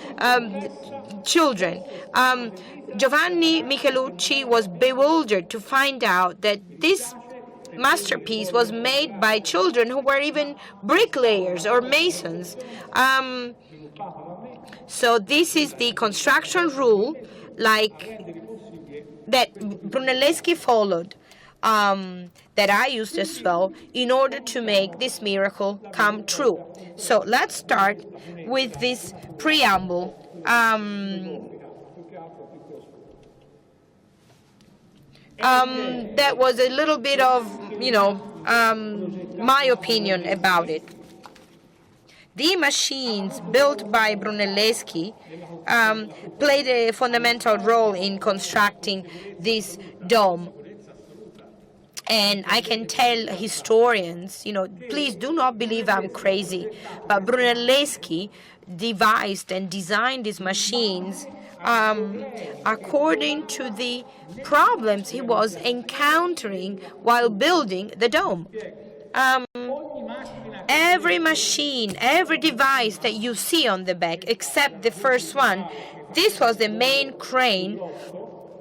[SPEAKER 2] children. Giovanni Michelucci was bewildered to find out that this masterpiece was made by children who were even bricklayers or masons. So this is the construction rule that Brunelleschi followed, that I used as well, in order to make this miracle come true. So let's start with this preamble. That was a little bit of, my opinion about it. The machines built by Brunelleschi played a fundamental role in constructing this dome. And I can tell historians, please do not believe I'm crazy, but Brunelleschi devised and designed these machines according to the problems he was encountering while building the dome. Every machine, every device that you see on the back, except the first one, this was the main crane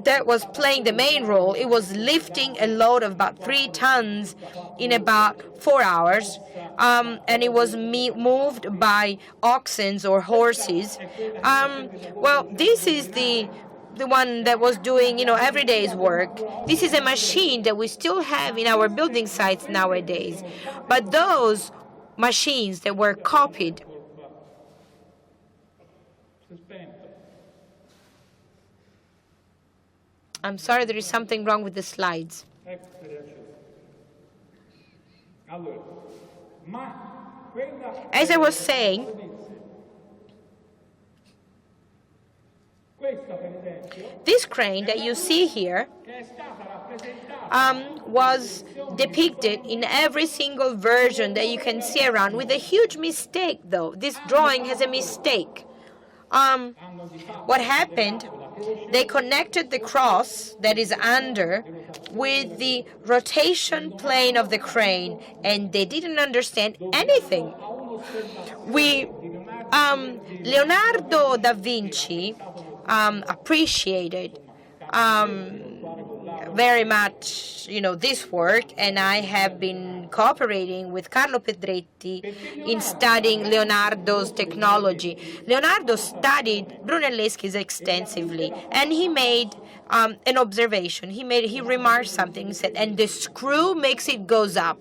[SPEAKER 2] that was playing the main role. It was lifting a load of about 3 tons in about 4 hours, and it was moved by oxen or horses. Well, this is the one that was doing, every day's work. This is a machine that we still have in our building sites nowadays. But those machines that were copied, I'm sorry, there is something wrong with the slides. As I was saying, this crane that you see here was depicted in every single version that you can see around, with a huge mistake, though. This drawing has a mistake. What happened, they connected the cross that is under with the rotation plane of the crane, and they didn't understand anything. Leonardo da Vinci appreciated very much, this work, and I have been cooperating with Carlo Pedretti in studying Leonardo's technology. Leonardo studied Brunelleschi's extensively, and he made an observation. He remarked something. He said, and the screw makes it goes up.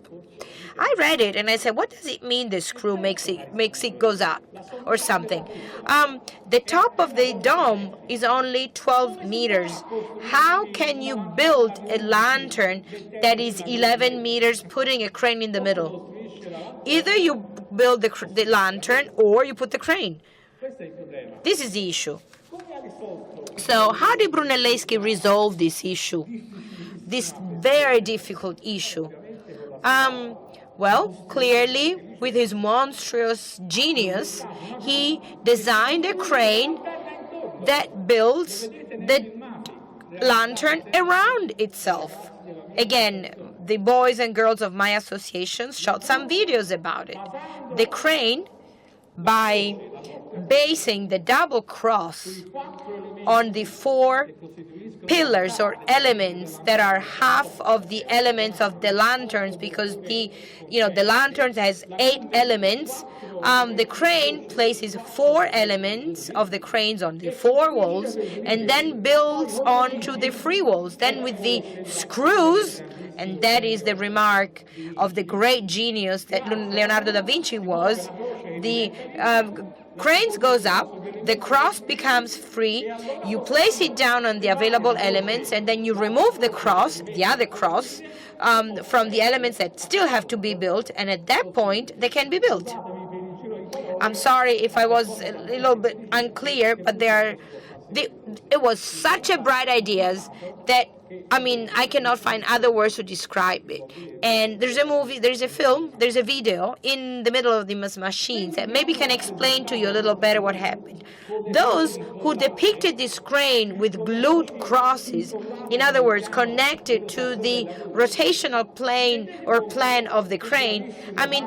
[SPEAKER 2] I read it and I said, what does it mean the screw makes it goes up or something? The top of the dome is only 12 meters. How can you build a lantern that is 11 meters putting a crane in the middle? Either you build the lantern or you put the crane. This is the issue. So how did Brunelleschi resolve this issue? This very difficult issue? Well, clearly, with his monstrous genius, he designed a crane that builds the lantern around itself. Again, the boys and girls of my association shot some videos about it. The crane, by basing the double cross on the 4 pillars or elements that are half of the elements of the lanterns, because the lanterns has 8 elements. The crane places 4 elements of the cranes on the 4 walls and then builds onto the 3 walls. Then with the screws, and that is the remark of the great genius that Leonardo da Vinci was, the cranes goes up, the cross becomes free, you place it down on the available elements, and then you remove the cross, the other cross, from the elements that still have to be built, and at that point they can be built. I'm sorry if I was a little bit unclear, but it was such a bright ideas that, I cannot find other words to describe it. And there's a movie, there's a film, there's a video in the middle of these machines that maybe can explain to you a little better what happened. Those who depicted this crane with glued crosses, in other words, connected to the rotational plane or plan of the crane,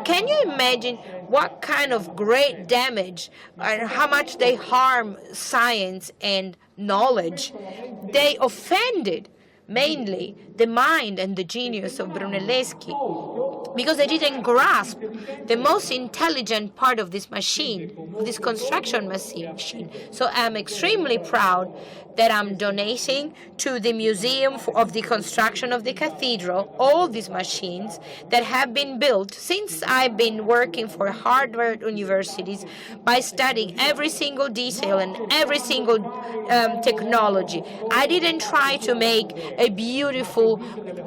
[SPEAKER 2] can you imagine what kind of great damage and how much they harm science and knowledge? They offended mainly the mind and the genius of Brunelleschi, because they didn't grasp the most intelligent part of this machine, this construction machine. So I'm extremely proud that I'm donating to the Museum of the Construction of the Cathedral all these machines that have been built since I've been working for Harvard universities by studying every single detail and every single technology. I didn't try to make a beautiful,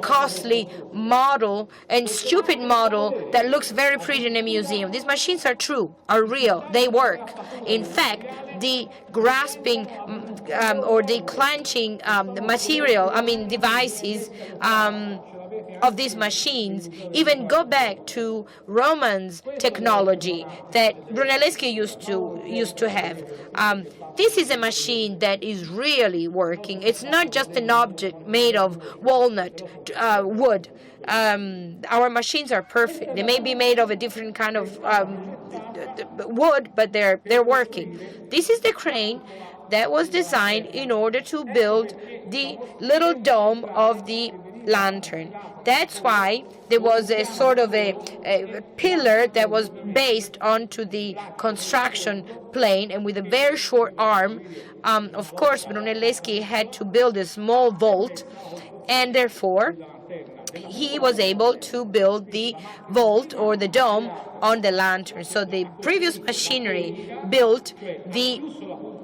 [SPEAKER 2] costly model and stupid model that looks very pretty in a museum. These machines are true, are real, they work. In fact, the grasping or the clenching material, devices of these machines even go back to Romans technology that Brunelleschi used to have. This is a machine that is really working. It's not just an object made of walnut wood. Our machines are perfect. They may be made of a different kind of wood, but they're working. This is the crane that was designed in order to build the little dome of the lantern. That's why there was a sort of a pillar that was based onto the construction plane, and with a very short arm. Of course, Brunelleschi had to build a small vault, and therefore he was able to build the vault or the dome on the lantern. So the previous machinery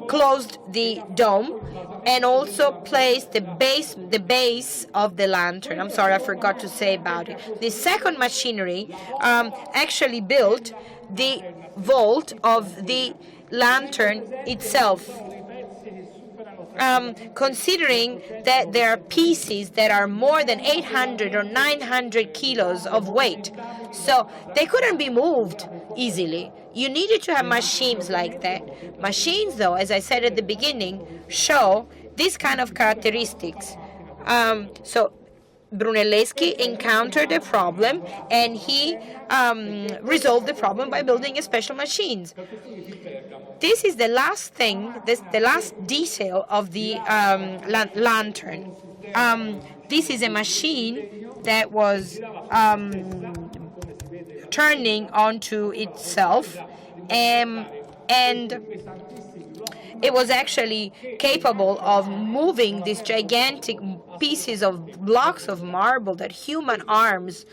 [SPEAKER 2] closed the dome and also placed the base of the lantern. I'm sorry, I forgot to say about it. The second machinery actually built the vault of the lantern itself. Considering that there are pieces that are more than 800 or 900 kilos of weight, so they couldn't be moved easily. You needed to have machines like that. Machines, though, as I said at the beginning, show this kind of characteristics. So Brunelleschi encountered a problem, and he resolved the problem by building special machines. This is the last thing, the last detail of the lantern. This is a machine that was turning onto itself, and it was actually capable of moving these gigantic pieces of blocks of marble that human arms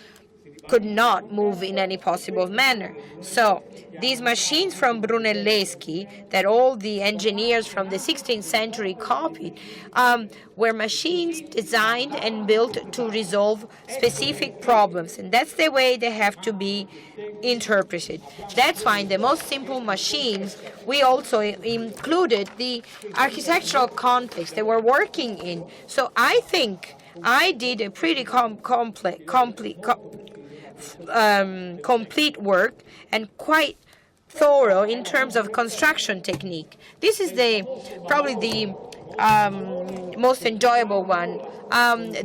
[SPEAKER 2] could not move in any possible manner. So these machines from Brunelleschi that all the engineers from the 16th century copied were machines designed and built to resolve specific problems, and that's the way they have to be interpreted. That's why in the most simple machines we also included the architectural context they were working in. So I think I did a pretty complete work and quite thorough in terms of construction technique. This is probably the most enjoyable one.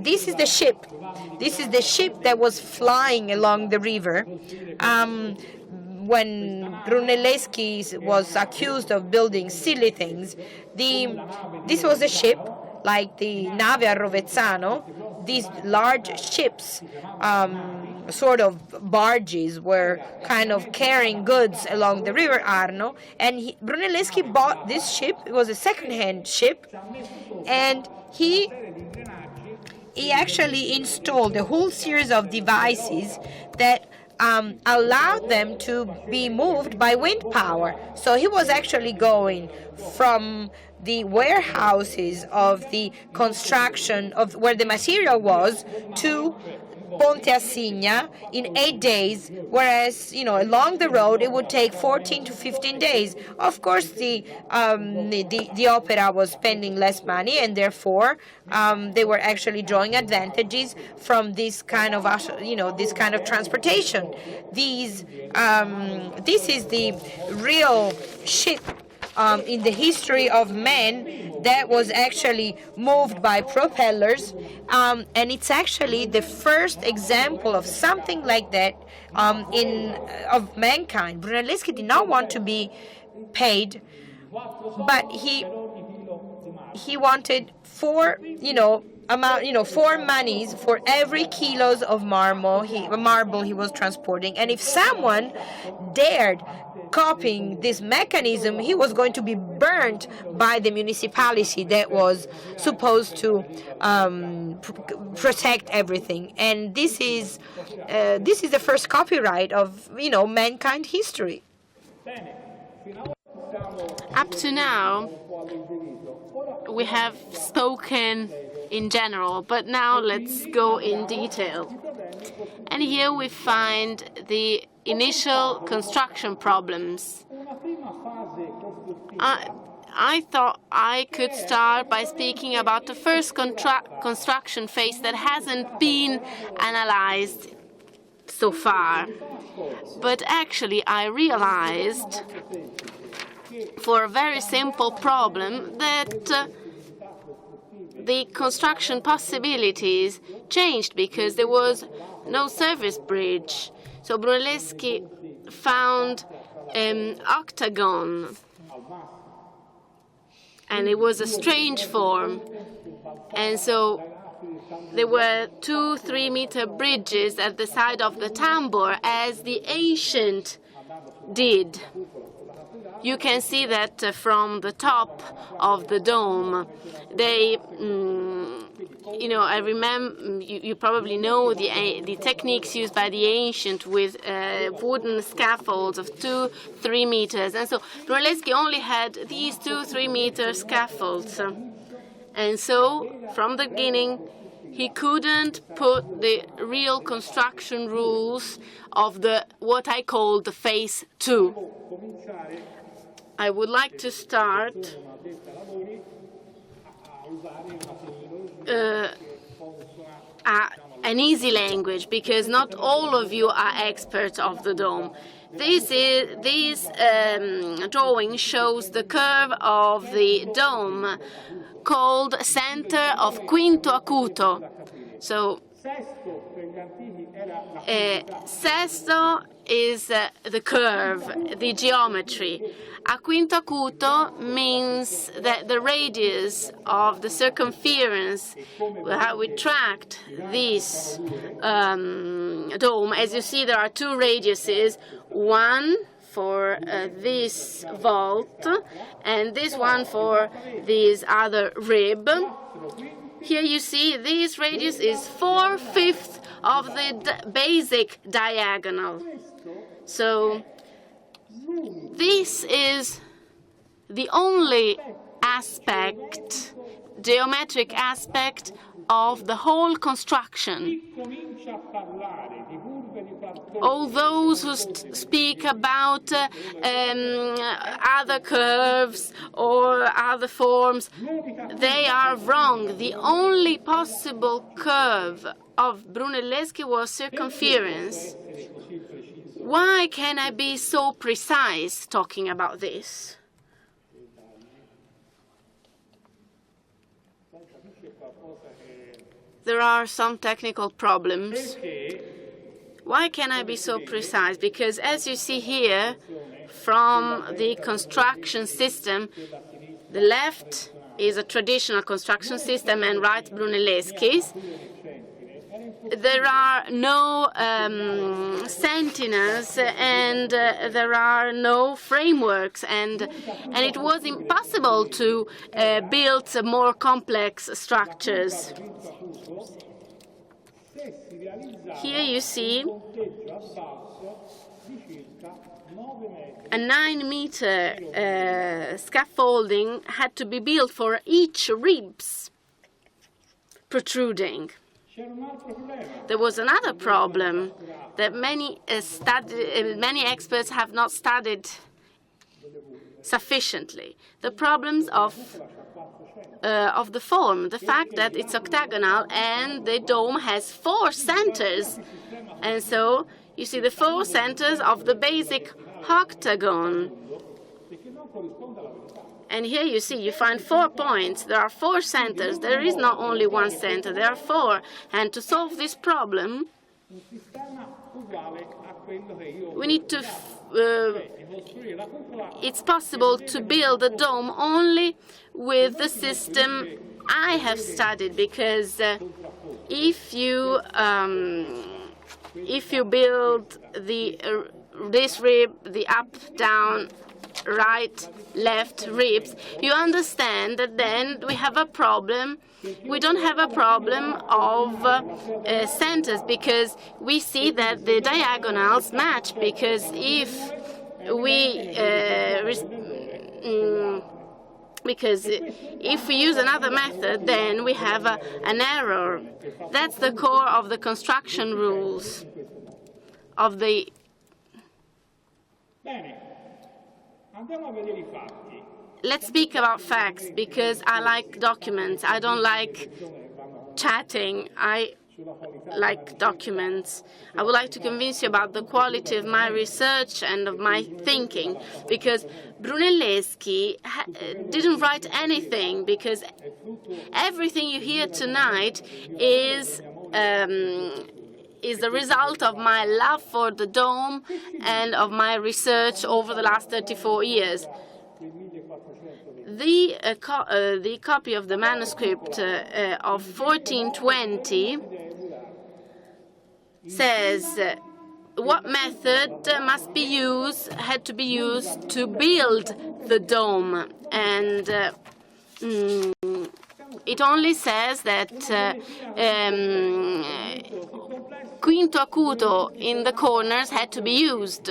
[SPEAKER 2] This is the ship. This is the ship that was flying along the river. When Brunelleschi was accused of building silly things, this was a ship like the Nave a Rovezzano, these large ships, sort of barges, were kind of carrying goods along the river Arno. And Brunelleschi bought this ship. It was a second-hand ship, and he actually installed a whole series of devices that allowed them to be moved by wind power. So he was actually going from the warehouses of the construction of where the material was to Ponte Assigna in 8 days, whereas along the road it would take 14 to 15 days. Of course, the opera was spending less money, and therefore they were actually drawing advantages from this kind of transportation. This is the real ship in the history of man that was actually moved by propellers, and it's actually the first example of something like that of mankind. Brunelleschi did not want to be paid, but he wanted four monies for every kilos of marble he was transporting, and if someone dared copying this mechanism, he was going to be burnt by the municipality that was supposed to protect everything. And this is the first copyright of mankind history.
[SPEAKER 5] Up to now, we have spoken in general, but now let's go in detail. And here we find the initial construction problems. I thought I could start by speaking about the first construction phase that hasn't been analyzed so far. But actually, I realized, for a very simple problem, that the construction possibilities changed because there was no service bridge. So Brunelleschi found an octagon, and it was a strange form. And so there were 2-3 meter bridges at the side of the tambour, as the ancient did. You can see that from the top of the dome. They, I remember, you probably know the techniques used by the ancient with wooden scaffolds of 2-3 meters. And so Brunelleschi only had these 2-3 meter scaffolds. And so from the beginning, he couldn't put the real construction rules of what I call the phase 2. I would like to start an easy language, because not all of you are experts of the dome. This drawing shows the curve of the dome, called center of quinto acuto. So sesto is the curve, the geometry. A quinto acuto means that the radius of the circumference, how we tracked this dome. As you see, there are two radiuses, one for this vault and this one for this other rib. Here you see this radius is 4/5 of the basic diagonal. So this is the only aspect, geometric aspect, of the whole construction. All those who speak about other curves or other forms, they are wrong. The only possible curve of Brunelleschi was circumference. Why can I be so precise talking about this? There are some technical problems. Why can I be so precise? Because as you see here, from the construction system, the left is a traditional construction system and writes Brunelleschi's. There are no sentinels and there are no frameworks, and it was impossible to build more complex structures. Here you see a 9-meter scaffolding had to be built for each ribs protruding. There was another problem that many experts have not studied sufficiently: the problems of the form, the fact that it's octagonal and the dome has 4 centers. And so you see the 4 centers of the basic octagon. And here you see, you find 4 points. There are 4 centers. There is not only 1 center, there are 4. And to solve this problem, we need to, it's possible to build a dome only with the system I have studied, because if you build this rib, the up, down, right, left ribs, you understand that then we have a problem. We don't have a problem of centers, because we see that the diagonals match, because if we use another method, then we have an error. That's the core of the construction rules of the. Let's speak about facts, because I like documents. I don't like chatting. I like documents. I would like to convince you about the quality of my research and of my thinking, because Brunelleschi didn't write anything, because everything you hear tonight is the result of my love for the dome and of my research over the last 34 years. The copy of the manuscript of 1420 says what method had to be used to build the dome, and it only says that quinto acuto in the corners had to be used.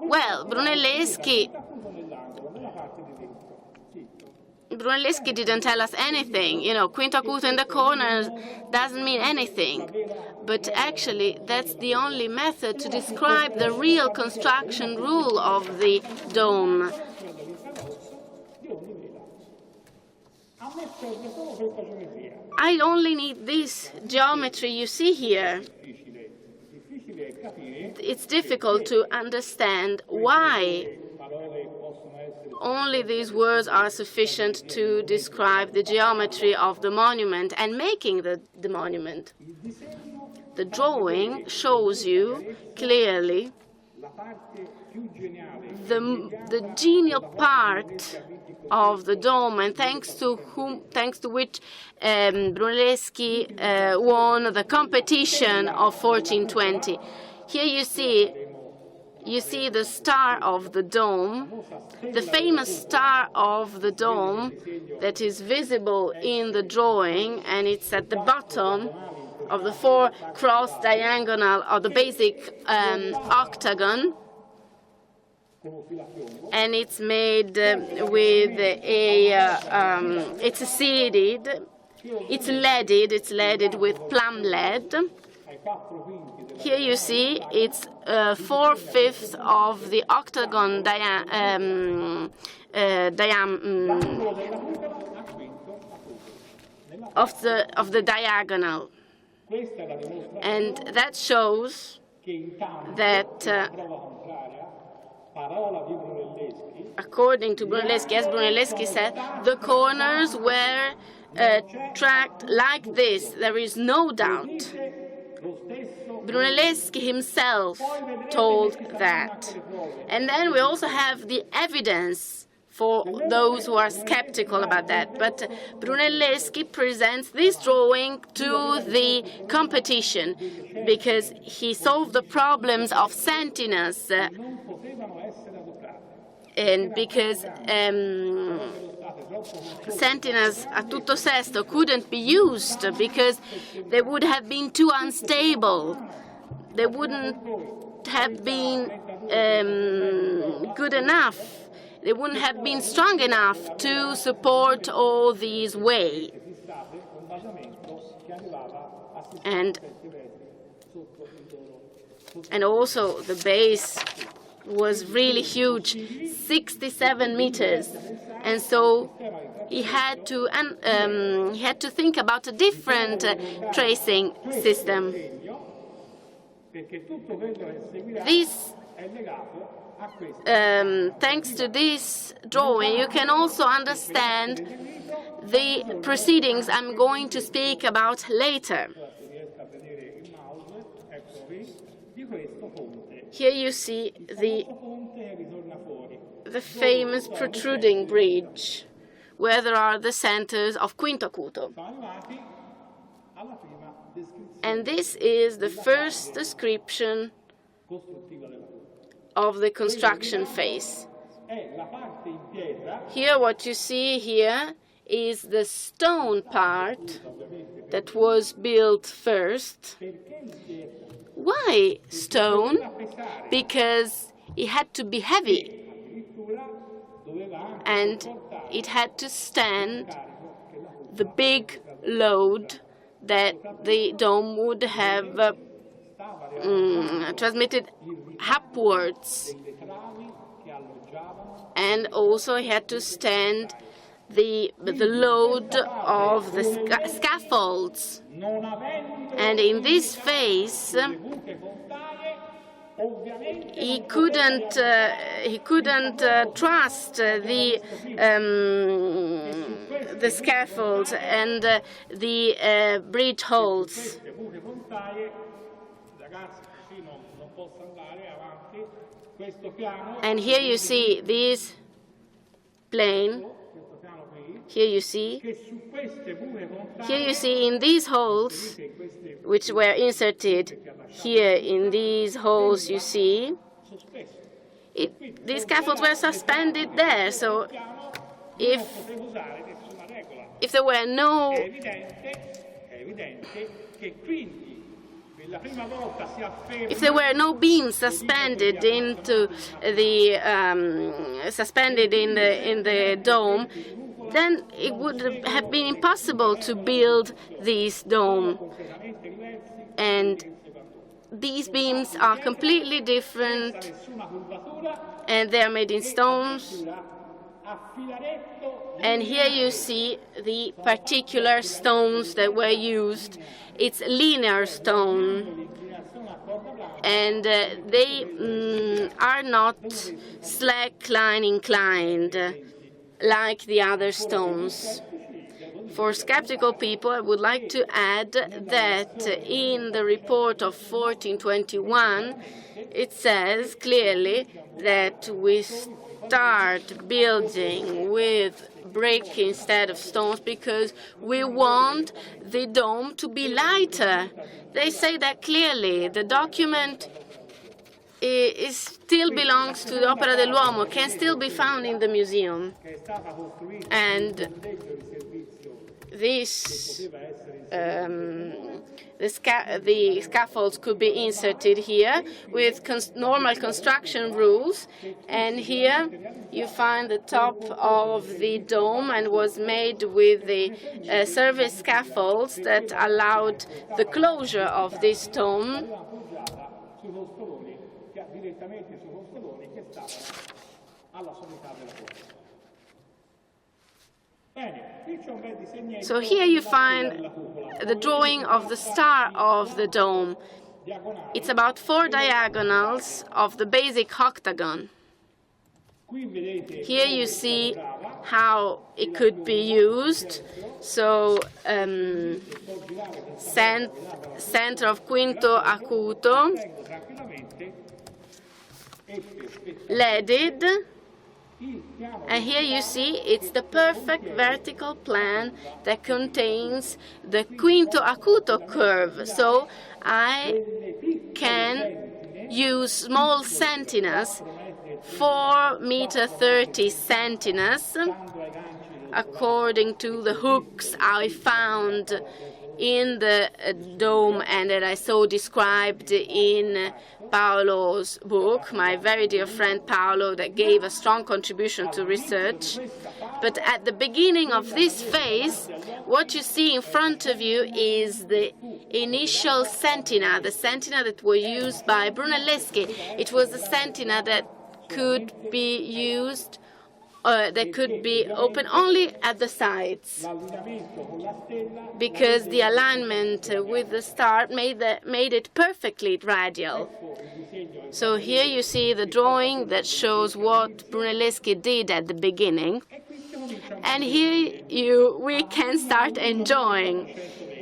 [SPEAKER 5] Well, Brunelleschi didn't tell us anything. You know, quinto acuto in the corners doesn't mean anything. But actually, that's the only method to describe the real construction rule of the dome. I only need this geometry you see here. It's difficult to understand why only these words are sufficient to describe the geometry of the monument and making the monument. The drawing shows you clearly the genial part of the dome, and thanks to which Brunelleschi won the competition of 1420. Here you see the star of the dome, the famous star of the dome that is visible in the drawing, and it's at the bottom of the 4 cross diagonal of the basic octagon. And it's made with it's leaded with plum lead. Here you see it's 4/5 of the octagon of the diagonal, and that shows that. According to Brunelleschi, as Brunelleschi said, the corners were tracked like this. There is no doubt. Brunelleschi himself told that. And then we also have the evidence for those who are skeptical about that. But Brunelleschi presents this drawing to the competition because he solved the problems of sentinels and because sentinels a tutto sesto couldn't be used because they would have been too unstable. They wouldn't have been good enough. They wouldn't have been strong enough to support all these weight. And also the base was really huge, 67 meters. And so he had to think about a different tracing system. Thanks to this drawing, you can also understand the proceedings I'm going to speak about later. Here you see the famous protruding bridge, where there are the centers of Quinto Acuto. And this is the first description of the construction phase. Here, what you see here is the stone part that was built first. Why stone? Because it had to be heavy, and it had to stand the big load that the dome would have transmitted upwards, and also it had to stand the load of the scaffolds. And in this phase, he couldn't trust the scaffolds and the bridge holes. And here you see this plane. Here you see in these holes, which were inserted here in these holes, you see, these scaffolds were suspended there. So if there were no beams suspended into the in the dome, then it would have been impossible to build this dome. And these beams are completely different, and they are made in stones. And here you see the particular stones that were used. It's linear stone, and they are not slack line inclined like the other stones. For skeptical people, I would like to add that in the report of 1421, it says clearly that we start building with brick instead of stones because we want the dome to be lighter. They say that clearly. The document still belongs to the Opera dell'Uomo, can still be found in the museum. And this, the scaffolds could be inserted here with normal construction rules. And here you find the top of the dome, and was made with the service scaffolds that allowed the closure of this dome. So here you find the drawing of the star of the dome. It's about 4 diagonals of the basic octagon. Here you see how it could be used. So center of Quinto Acuto, leaded, And here you see it's the perfect vertical plan that contains the quinto acuto curve. So I can use small centiners, 4.30 centiners, according to the hooks I found in the dome and that I saw described in Paolo's book, my very dear friend Paolo, that gave a strong contribution to research. But at the beginning of this phase, what you see in front of you is the initial centina, the centina that were used by Brunelleschi. It was a centina that could be used that could be open only at the sides, because the alignment with the star made it perfectly radial. So here you see the drawing that shows what Brunelleschi did at the beginning, and here we can start enjoying.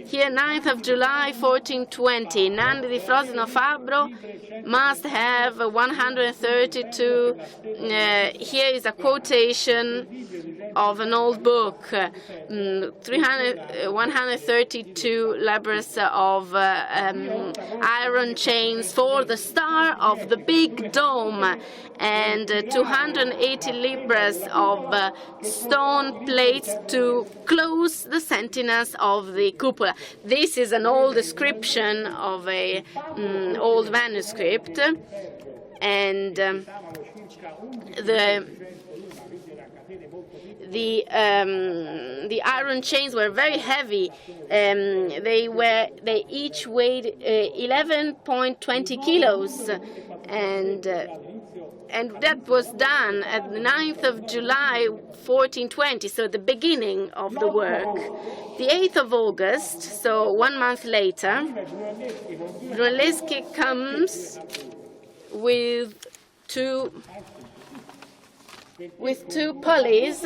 [SPEAKER 5] Here, 9th of July, 1420, Nandi di Frosino Fabbro must have 132. Here is a quotation of an old book, 132 libras of iron chains for the star of the big dome, and 280 libras of stone plates to close the centinels of the cupola. This is an old description of a old manuscript, and the iron chains were very heavy. They each weighed 11.20 kilos, and that was done at the 9th of July, 1420, so the beginning of the work. The 8th of August, so 1 month later, Brunelleschi comes with two pulleys.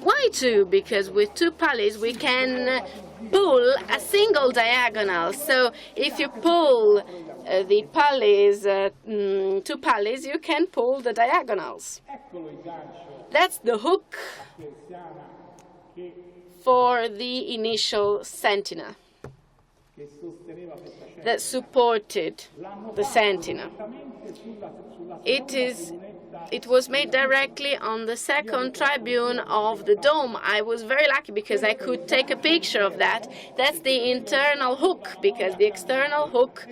[SPEAKER 5] Why two? Because with two pulleys we can pull a single diagonal. So if you pull the pulleys, two pulleys, you can pull the diagonals. That's the hook for the initial centina that supported the centina. It was made directly on the second tribune of the dome. I was very lucky because I could take a picture of that. That's the internal hook, because the external hook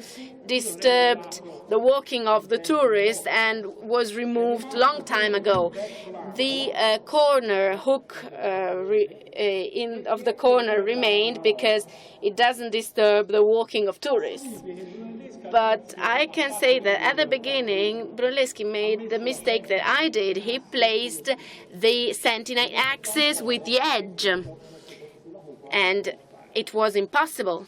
[SPEAKER 5] disturbed the walking of the tourists and was removed long time ago. The corner hook of the corner remained because it doesn't disturb the walking of tourists. But I can say that at the beginning, Brunelleschi made the mistake that I did. He placed the centinel axis with the edge, and it was impossible.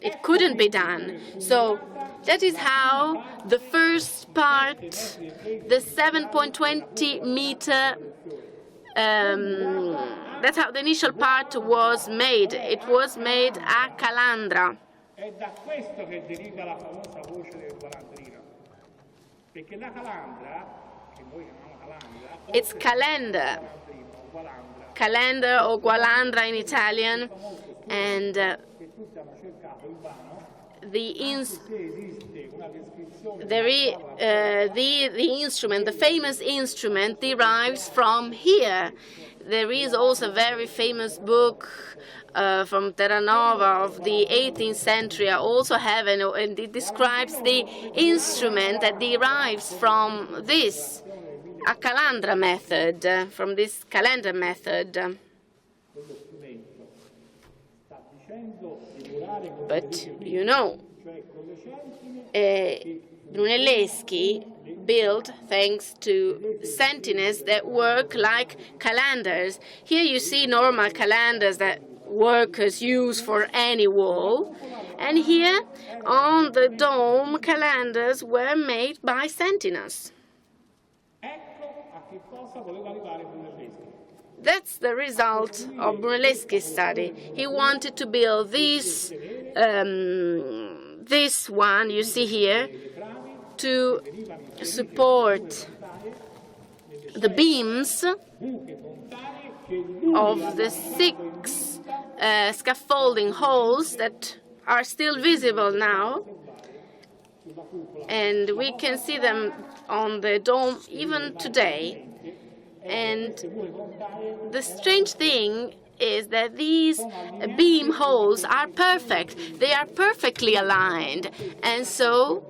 [SPEAKER 5] It couldn't be done. So that is how the first part, the 7.20 meter, that's how the initial part was made. It was made a calandra.
[SPEAKER 6] È da questo che deriva la famosa voce del Gualandrino, perché la calandra, che noi chiamiamo calandra,
[SPEAKER 5] it's calendar or gualandra in Italian, and the instrument, the famous instrument, derives from here. There is also a very famous book from Terranova of the 18th century. I also have, and it describes the instrument that derives from this, a calandra method, from this calendar method. But, you know, Brunelleschi built thanks to centinels that work like calendars. Here you see normal calendars that workers use for any wall, and here on the dome calendars were made by centinels. That's the result of Brunelleschi's study. He wanted to build this one you see here to support the beams of the 6 scaffolding holes that are still visible now, and we can see them on the dome even today. And the strange thing is that these beam holes are perfect. They are perfectly aligned, and so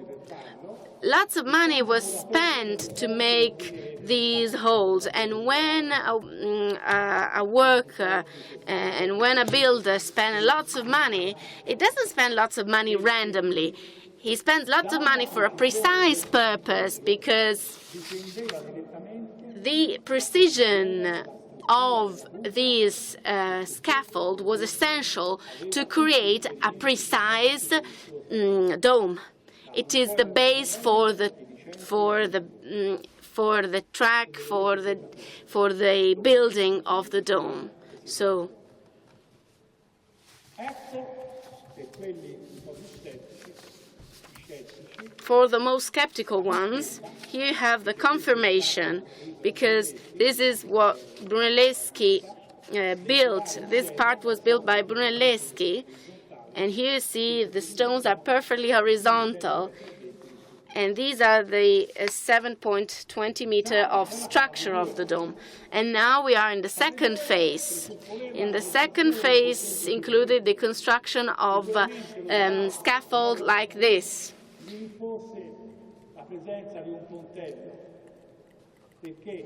[SPEAKER 5] lots of money was spent to make these holes. And when a worker and when a builder spends lots of money, it doesn't spend lots of money randomly. He spends lots of money for a precise purpose, because the precision of this scaffold was essential to create a precise dome. It is the base for the track for the building of the dome. So for the most skeptical ones, here you have the confirmation, because this is what Brunelleschi built. This part was built by Brunelleschi, and here you see the stones are perfectly horizontal, and these are the 7.20 meter of structure of the dome. And now we are in the second phase. In the second phase included the construction of scaffold like this.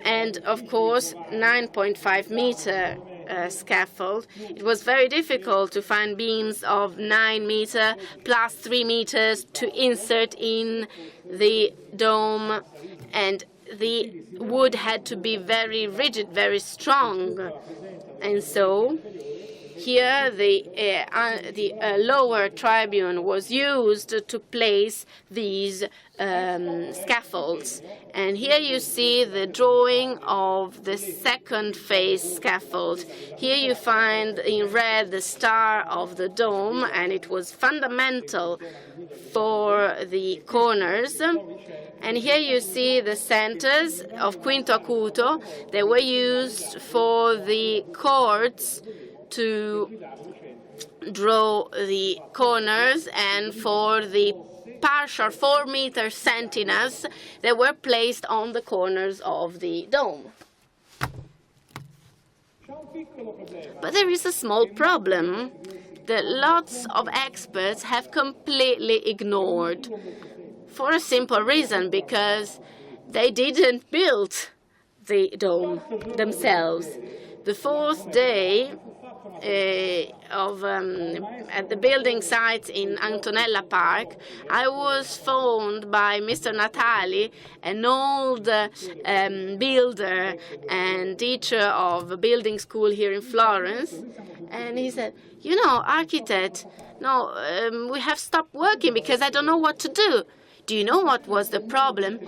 [SPEAKER 5] And of course, 9.5 meter scaffold. It was very difficult to find beams of 9 meter plus 3 meters to insert in the dome, and the wood had to be very rigid, very strong. And so here the lower tribune was used to place these scaffolds. And here you see the drawing of the second phase scaffold. Here you find in red the star of the dome, and it was fundamental for the corners. And here you see the centers of quinto acuto. They were used for the chords to draw the corners, and for the partial 4-meter sentinels that were placed on the corners of the dome. But there is a small problem that lots of experts have completely ignored, for a simple reason, because they didn't build the dome themselves. The 4th day at the building site in Antonella Park, I was phoned by Mr. Natali, an old builder and teacher of a building school here in Florence, and he said, "You know, architect, no, we have stopped working because I don't know what to do." Do you know what was the problem?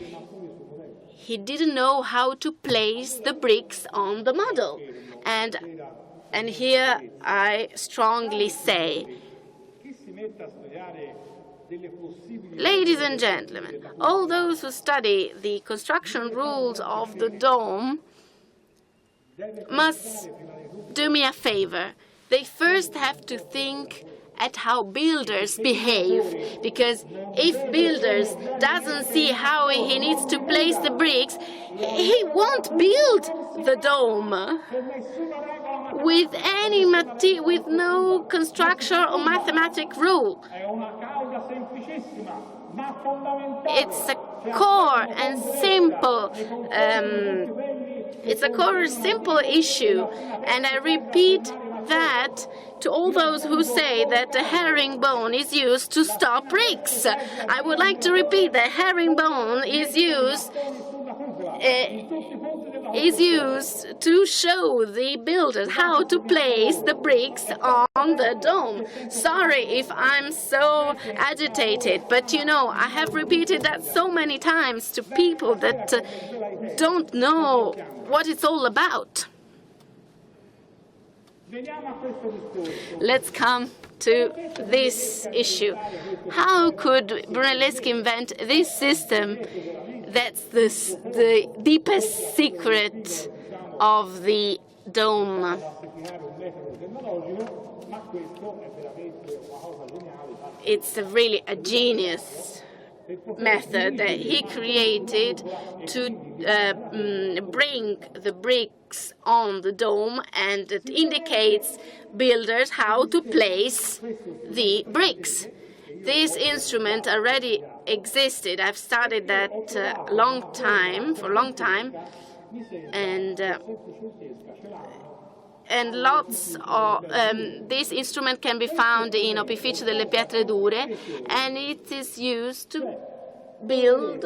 [SPEAKER 5] He didn't know how to place the bricks on the model. And here I strongly say, ladies and gentlemen, all those who study the construction rules of the dome must do me a favor. They first have to think at how builders behave, because if builders doesn't see how he needs to place the bricks, he won't build the dome with no construction or mathematic rule. It's a core and simple. It's a core simple issue, and I repeat that to all those who say that the herringbone is used to stop bricks. I would like to repeat that herringbone is used to show the builders how to place the bricks on the dome. Sorry if I'm so agitated, but you know, I have repeated that so many times to people that don't know what it's all about. Let's come to this issue. How could Brunelleschi invent this system That's the deepest secret of the dome. It's really a genius method that he created to bring the bricks on the dome, and it indicates builders how to place the bricks. This instrument already existed. I've studied that for a long time, and lots of this instrument can be found in Opificio delle Pietre Dure, and it is used to build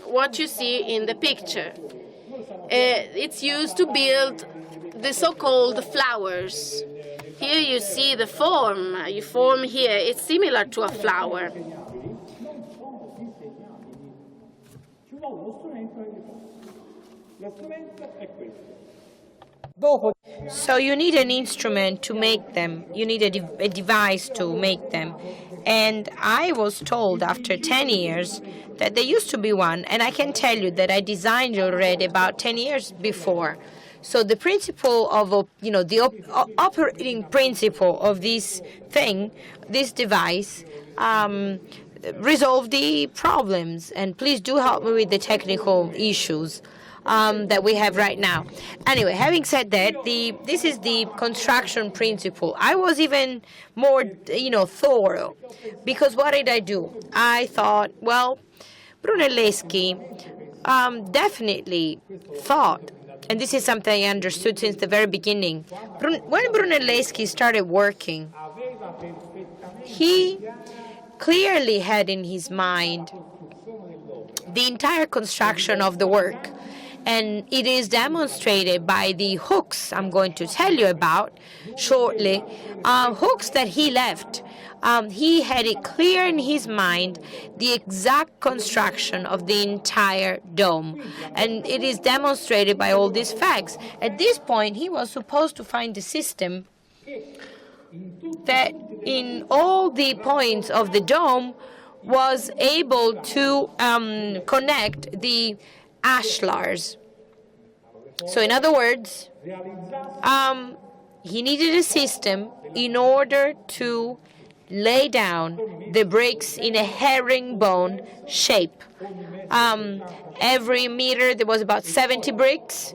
[SPEAKER 5] what you see in the picture. It's used to build the so-called flowers. Here you see the form. You form here. It's similar to a flower.
[SPEAKER 2] So you need an instrument to make them. You need a device to make them. And I was told after 10 years that there used to be one, and I can tell you that I designed it already about 10 years before. So the principle of, the operating principle of this thing, this device, resolve the problems. And please do help me with the technical issues that we have right now. Anyway, having said that, this is the construction principle. I was even more, thorough, because what did I do? I thought, well, Brunelleschi definitely thought, and this is something I understood since the very beginning. When Brunelleschi started working, he clearly had in his mind the entire construction of the work. And it is demonstrated by the hooks I'm going to tell you about shortly, hooks that he left. He had it clear in his mind the exact construction of the entire dome. And it is demonstrated by all these facts. At this point, he was supposed to find a system that in all the points of the dome was able to connect the ashlars. So in other words, he needed a system in order to lay down the bricks in a herringbone shape. Every meter there was about 70 bricks,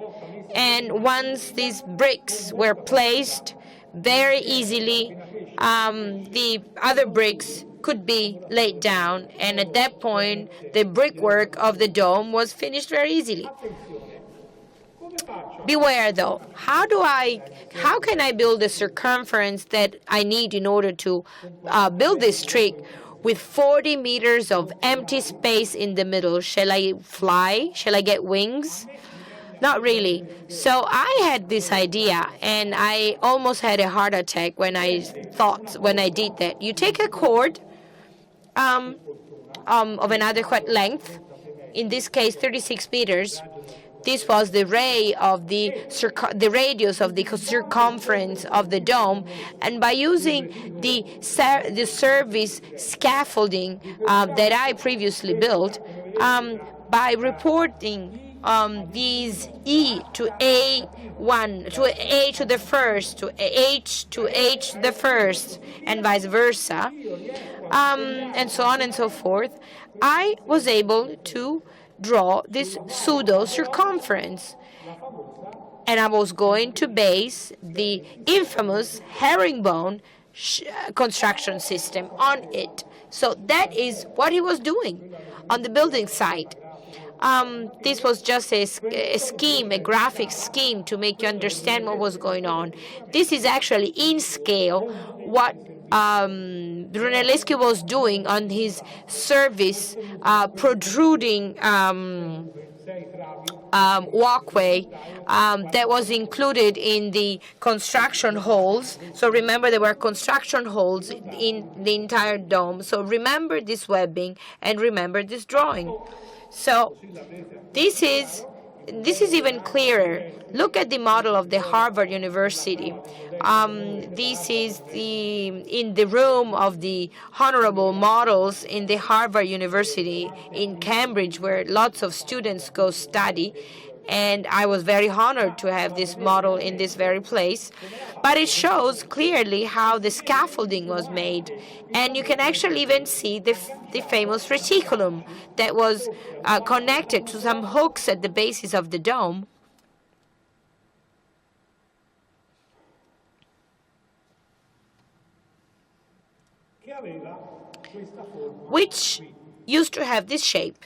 [SPEAKER 2] and once these bricks were placed very easily, the other bricks could be laid down, and at that point the brickwork of the dome was finished very easily. Beware though, how can I build the circumference that I need in order to build this trick with 40 meters of empty space in the middle? Shall I fly? Shall I get wings? Not really. So I had this idea, and I almost had a heart attack when I did that. You take a cord of an adequate length, in this case 36 meters. This was the radius of the circumference of the dome, and by using the service scaffolding that I previously built, by reporting these E to A1 to A to the first to H to H to the first, and vice versa, and so on and so forth, I was able to draw this pseudo circumference, and I was going to base the infamous herringbone construction system on it. So that is what he was doing on the building site. This was just a scheme, a graphic scheme to make you understand what was going on. This is actually in scale what Brunelleschi was doing on his service protruding walkway that was included in the construction holes. So remember, there were construction holes in the entire dome. So remember this webbing and remember this drawing. So this is this is even clearer. Look at the model of the Harvard University. This is in the room of the honorable models in the Harvard University in Cambridge, where lots of students go study. And I was very honored to have this model in this very place. But it shows clearly how the scaffolding was made. And you can actually even see the famous reticulum that was connected to some hooks at the basis of the dome, which used to have this shape.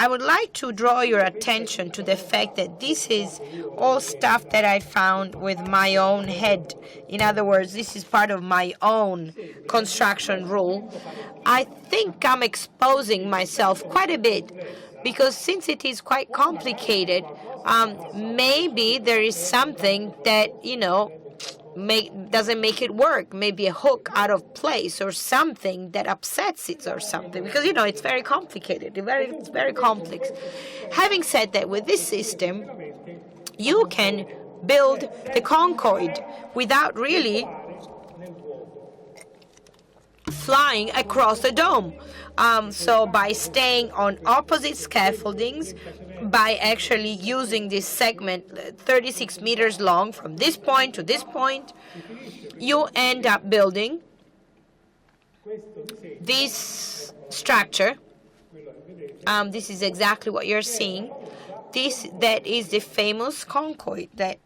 [SPEAKER 2] I would like to draw your attention to the fact that this is all stuff that I found with my own head. In other words, this is part of my own construction rule. I think I'm exposing myself quite a bit because since it is quite complicated, maybe there is something that, doesn't make it work, maybe a hook out of place or something that upsets it or something, because it's very complicated, it's very complex. Having said that, with this system you can build the conchoid without really flying across the dome. So by staying on opposite scaffoldings, by actually using this segment 36 meters long from this point to this point, you end up building this structure. This is exactly what you're seeing. That is the famous conchoid that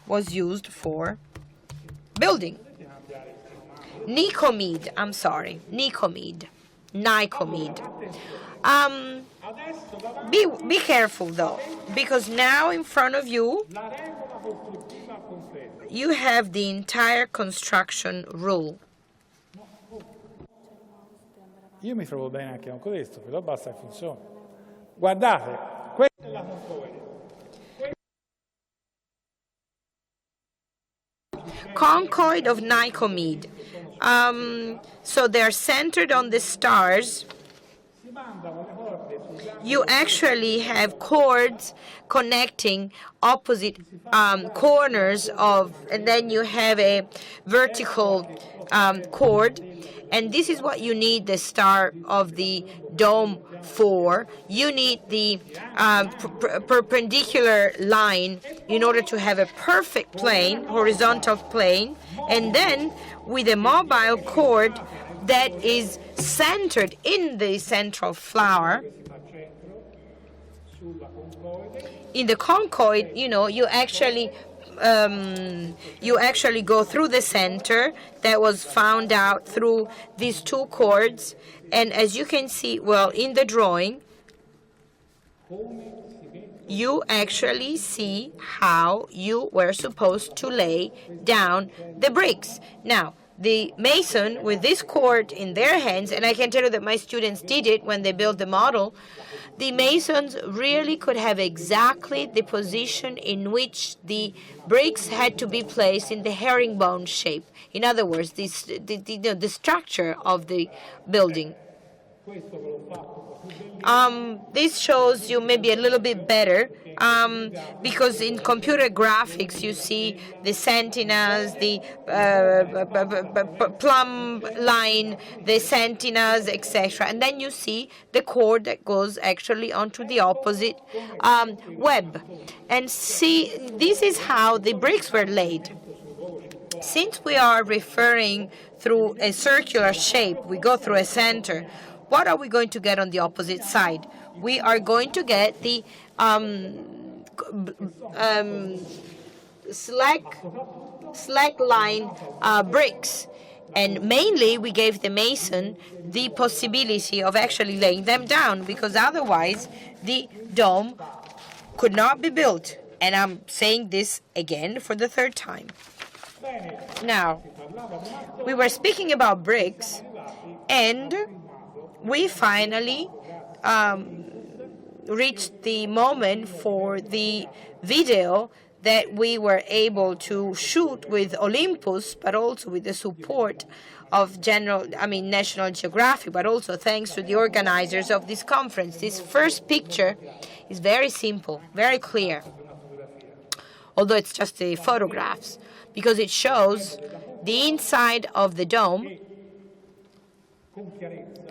[SPEAKER 2] was used for building. Nicomede. Be careful though, because now in front of you, you have the entire construction rule.
[SPEAKER 6] Io mi trovo bene anche con questo, però basta che funzioni. Guardate, questa è la conchoide.
[SPEAKER 2] Conchoid of Nicomede. So they're centered on the stars. You actually have cords connecting opposite corners and then you have a vertical cord. And this is what you need the star of the dome for. You need the perpendicular line in order to have a perfect plane, horizontal plane, and then with a mobile cord that is centered in the central flower. In the conchoid, you actually go through the center that was found out through these two cords. And as you can see, in the drawing, you actually see how you were supposed to lay down the bricks. Now, the mason with this cord in their hands, and I can tell you that my students did it when they built the model, the masons really could have exactly the position in which the bricks had to be placed in the herringbone shape. In other words, the structure of the building. This shows you maybe a little bit better because in computer graphics you see the centinels, the plumb line, the centinels, etc. And then you see the cord that goes actually onto the opposite web. And see, this is how the bricks were laid. Since we are referring through a circular shape, we go through a center. What are we going to get on the opposite side? We are going to get the slack line bricks. And mainly we gave the mason the possibility of actually laying them down, because otherwise the dome could not be built. And I'm saying this again for the third time. Now, we were speaking about bricks, and we finally reached the moment for the video that we were able to shoot with Olympus, but also with the support of National Geographic, but also thanks to the organizers of this conference. This first picture is very simple, very clear, although it's just the photographs, because it shows the inside of the dome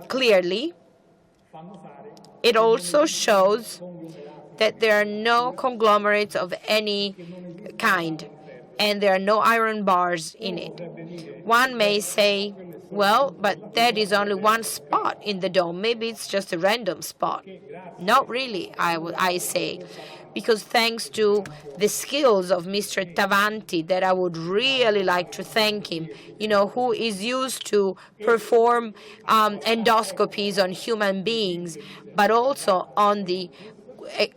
[SPEAKER 2] clearly. It also shows that there are no conglomerates of any kind, and there are no iron bars in it. One may say, well, but that is only one spot in the dome. Maybe it's just a random spot. Not really, I say, because thanks to the skills of Mr. Tavanti, that I would really like to thank him, who is used to perform endoscopies on human beings, but also on the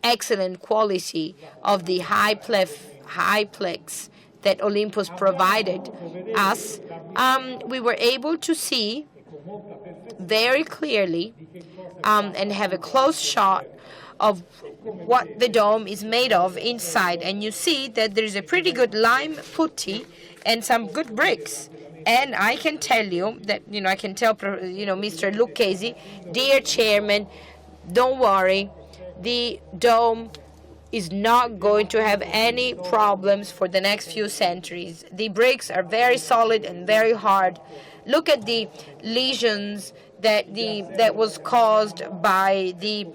[SPEAKER 2] excellent quality of the high-plex that Olympus provided us, we were able to see very clearly and have a close shot of what the dome is made of inside. And you see that there is a pretty good lime putty and some good bricks. And I can tell you that, I can tell, Mr. Lucchesi, dear Chairman, don't worry, the dome is not going to have any problems for the next few centuries. The bricks are very solid and very hard. Look at the lesions that was caused by the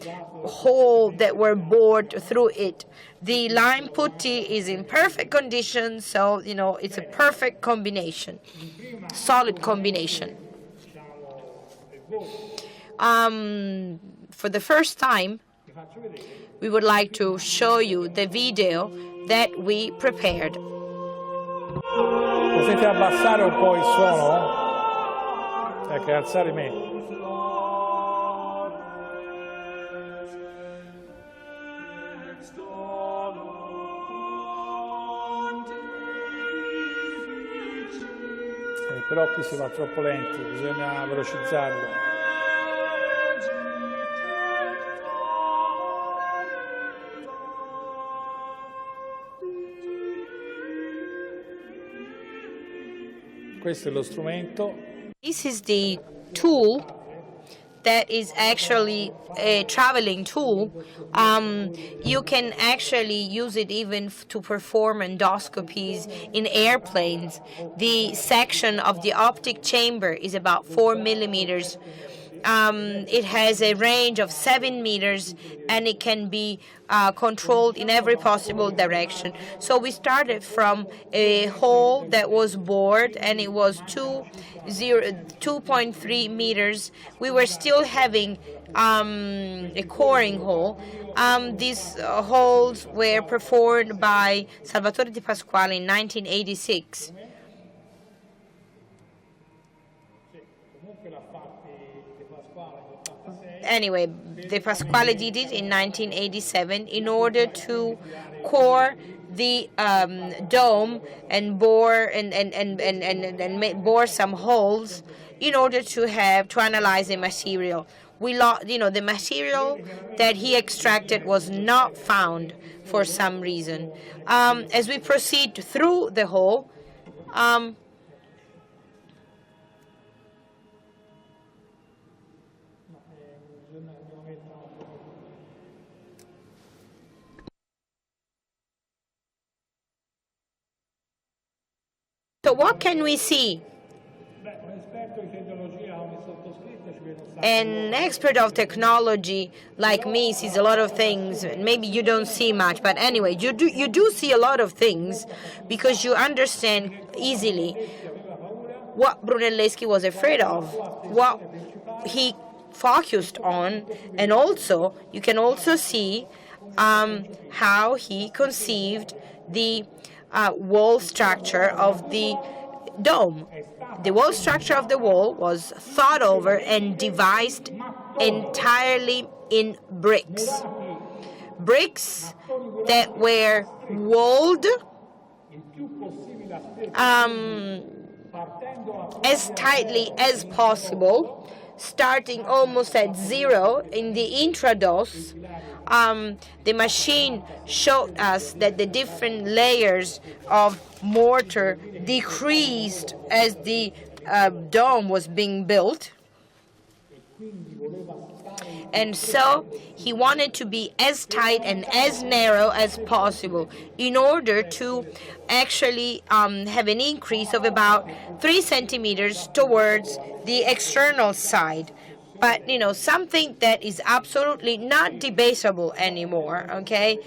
[SPEAKER 2] hole that were bored through it. The lime putty is in perfect condition, so it's a perfect combination, solid combination. For the first time, we would like to show you the video that we prepared.
[SPEAKER 4] Potete abbassare un po' il suono? Che alzare meno. Però qui si va troppo lenti, bisogna velocizzarlo. Questo è lo strumento.
[SPEAKER 2] This is the tool that is actually a traveling tool. You can actually use it even to perform endoscopies in airplanes. The section of the optic chamber is about 4 millimeters. It has a range of 7 meters, and it can be controlled in every possible direction. So we started from a hole that was bored, and it was 2.3 meters. We were still having a coring hole. These holes were performed by Salvatore Di Pasquale in 1986. Anyway, De Pasquale did it in 1987 in order to core the dome and bore bore some holes in order to analyze the material. The material that he extracted was not found for some reason. As we proceed through the hole, so what can we see? An expert of technology like me sees a lot of things. Maybe you don't see much, but anyway, you do see a lot of things because you understand easily what Brunelleschi was afraid of, what he focused on, and also you can also see how he conceived the wall structure of the dome. The wall structure of the wall was thought over and devised entirely in bricks. Bricks that were walled as tightly as possible, starting almost at zero in the intrados, the machine showed us that the different layers of mortar decreased as the dome was being built. And so he wanted to be as tight and as narrow as possible in order to actually have an increase of about 3 centimeters towards the external side. But, something that is absolutely not debatable anymore, okay?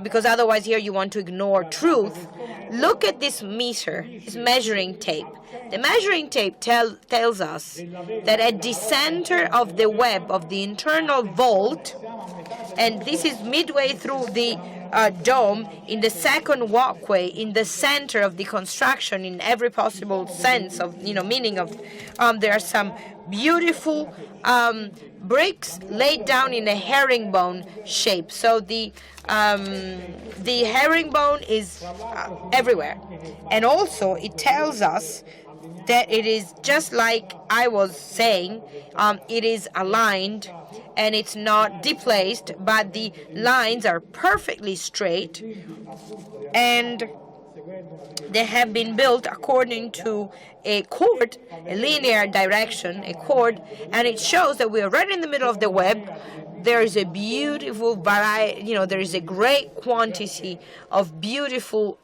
[SPEAKER 2] Because otherwise here you want to ignore truth. Look at this meter, this measuring tape. The measuring tape tells us that at the center of the web of the internal vault, and this is midway through the dome, in the second walkway, in the center of the construction, in every possible sense of, meaning of, there are some beautiful bricks laid down in a herringbone shape. So the herringbone is everywhere. And also it tells us that it is just like I was saying, it is aligned and it's not displaced, but the lines are perfectly straight and they have been built according to a chord, a linear direction, a chord, and it shows that we are right in the middle of the web. There is a beautiful variety, there is a great quantity of beautiful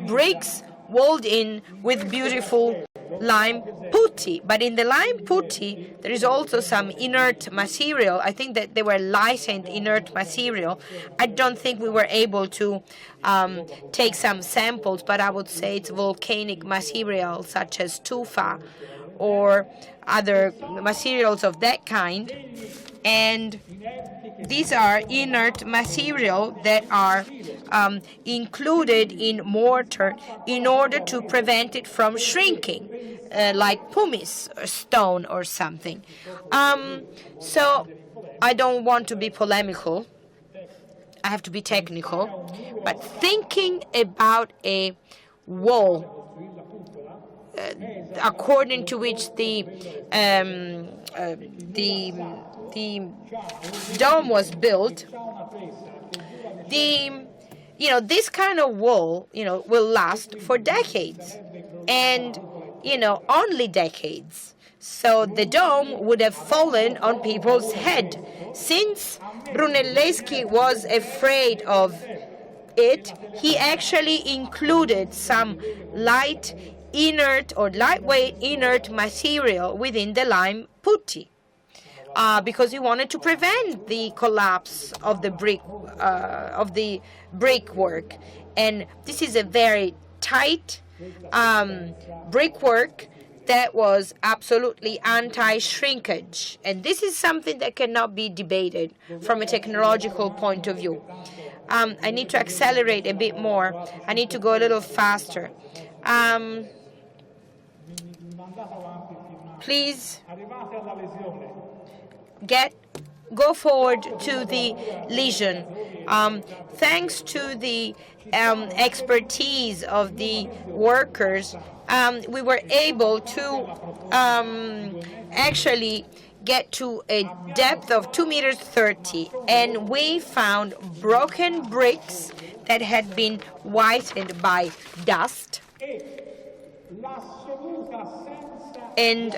[SPEAKER 2] bricks walled in with beautiful lime putty. But in the lime putty, there is also some inert material. I think that they were licensed inert material. I don't think we were able to take some samples, but I would say it's volcanic material such as tufa or other materials of that kind. And these are inert material that are included in mortar in order to prevent it from shrinking, like pumice or stone or something. So I don't want to be polemical. I have to be technical. But thinking about a wall according to which the dome was built, this kind of wall, will last for decades, and only decades. So the dome would have fallen on people's head. Since Brunelleschi was afraid of it, he actually included some lightweight inert material within the lime putty. Because he wanted to prevent the collapse of the brickwork, and this is a very tight brickwork that was absolutely anti-shrinkage, and this is something that cannot be debated from a technological point of view. I need to accelerate a bit more. I need to go a little faster. Please. Go forward to the lesion. Thanks to the expertise of the workers, we were able to actually get to a depth of 2.30 meters, and we found broken bricks that had been whitened by dust and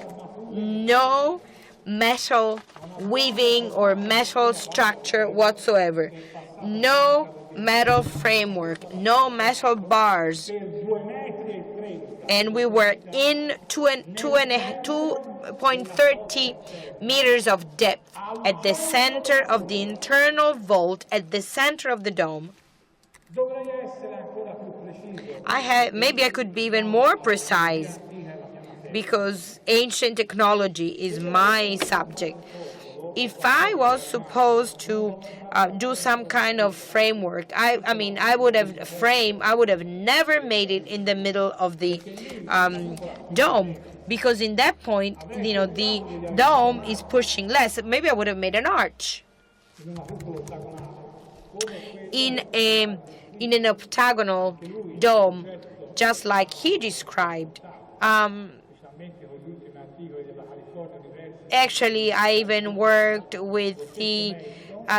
[SPEAKER 2] no metal weaving or metal structure whatsoever. No metal framework, no metal bars. And we were in 2.30 meters of depth at the center of the internal vault, at the center of the dome. Maybe I could be even more precise, because ancient technology is my subject. If I was supposed to do some kind of framework, I would have never made it in the middle of the dome, because in that point, the dome is pushing less. Maybe I would have made an arch in an octagonal dome, just like he described. Actually, I even worked with the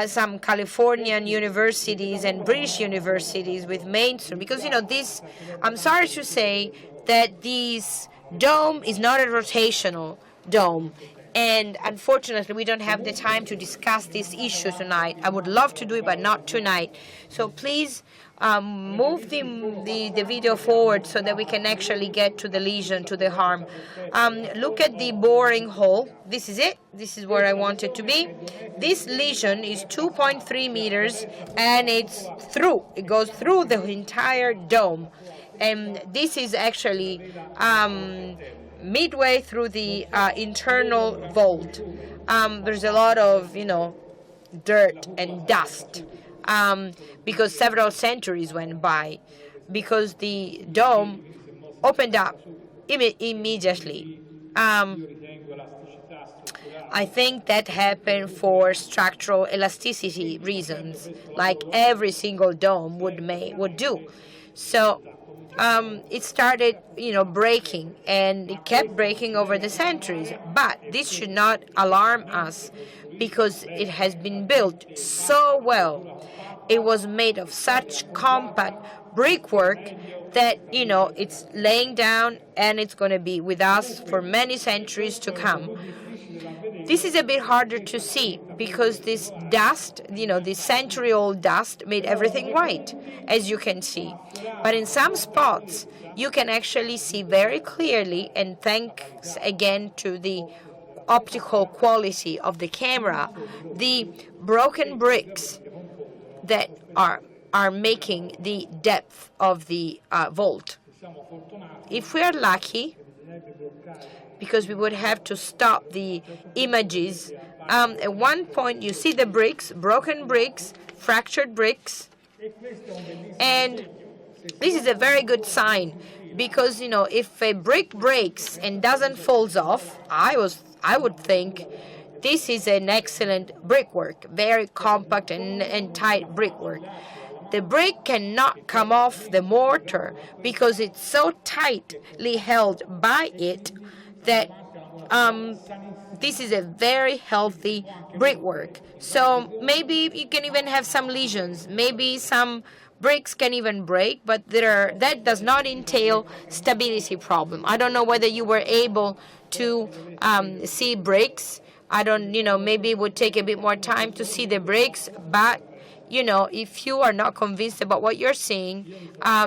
[SPEAKER 2] some Californian universities and British universities with masonry, because this. I'm sorry to say that this dome is not a rotational dome. And unfortunately, we don't have the time to discuss this issue tonight. I would love to do it, but not tonight. So please move the video forward so that we can actually get to the lesion, to the harm. Look at the boring hole. This is it. This is where I want it to be. This lesion is 2.3 meters, and it's through. It goes through the entire dome. And this is actually midway through the internal vault. There's a lot of, dirt and dust because several centuries went by, because the dome opened up immediately. I think that happened for structural elasticity reasons, like every single dome would do. So it started, breaking, and it kept breaking over the centuries. But this should not alarm us, because it has been built so well. It was made of such compact brickwork that, it's laying down, and it's going to be with us for many centuries to come. This is a bit harder to see because this dust, this century-old dust made everything white, as you can see. But in some spots, you can actually see very clearly, and thanks again to the optical quality of the camera, the broken bricks that are making the depth of the vault. If we are lucky, because we would have to stop the images. At one point, you see the bricks, broken bricks, fractured bricks, and this is a very good sign, because if a brick breaks and doesn't falls off, I would think this is an excellent brickwork, very compact and tight brickwork. The brick cannot come off the mortar because it's so tightly held by it that this is a very healthy brickwork. So maybe you can even have some lesions. Maybe some bricks can even break, but that does not entail stability problem. I don't know whether you were able to see bricks. Maybe it would take a bit more time to see the bricks, but if you are not convinced about what you're seeing,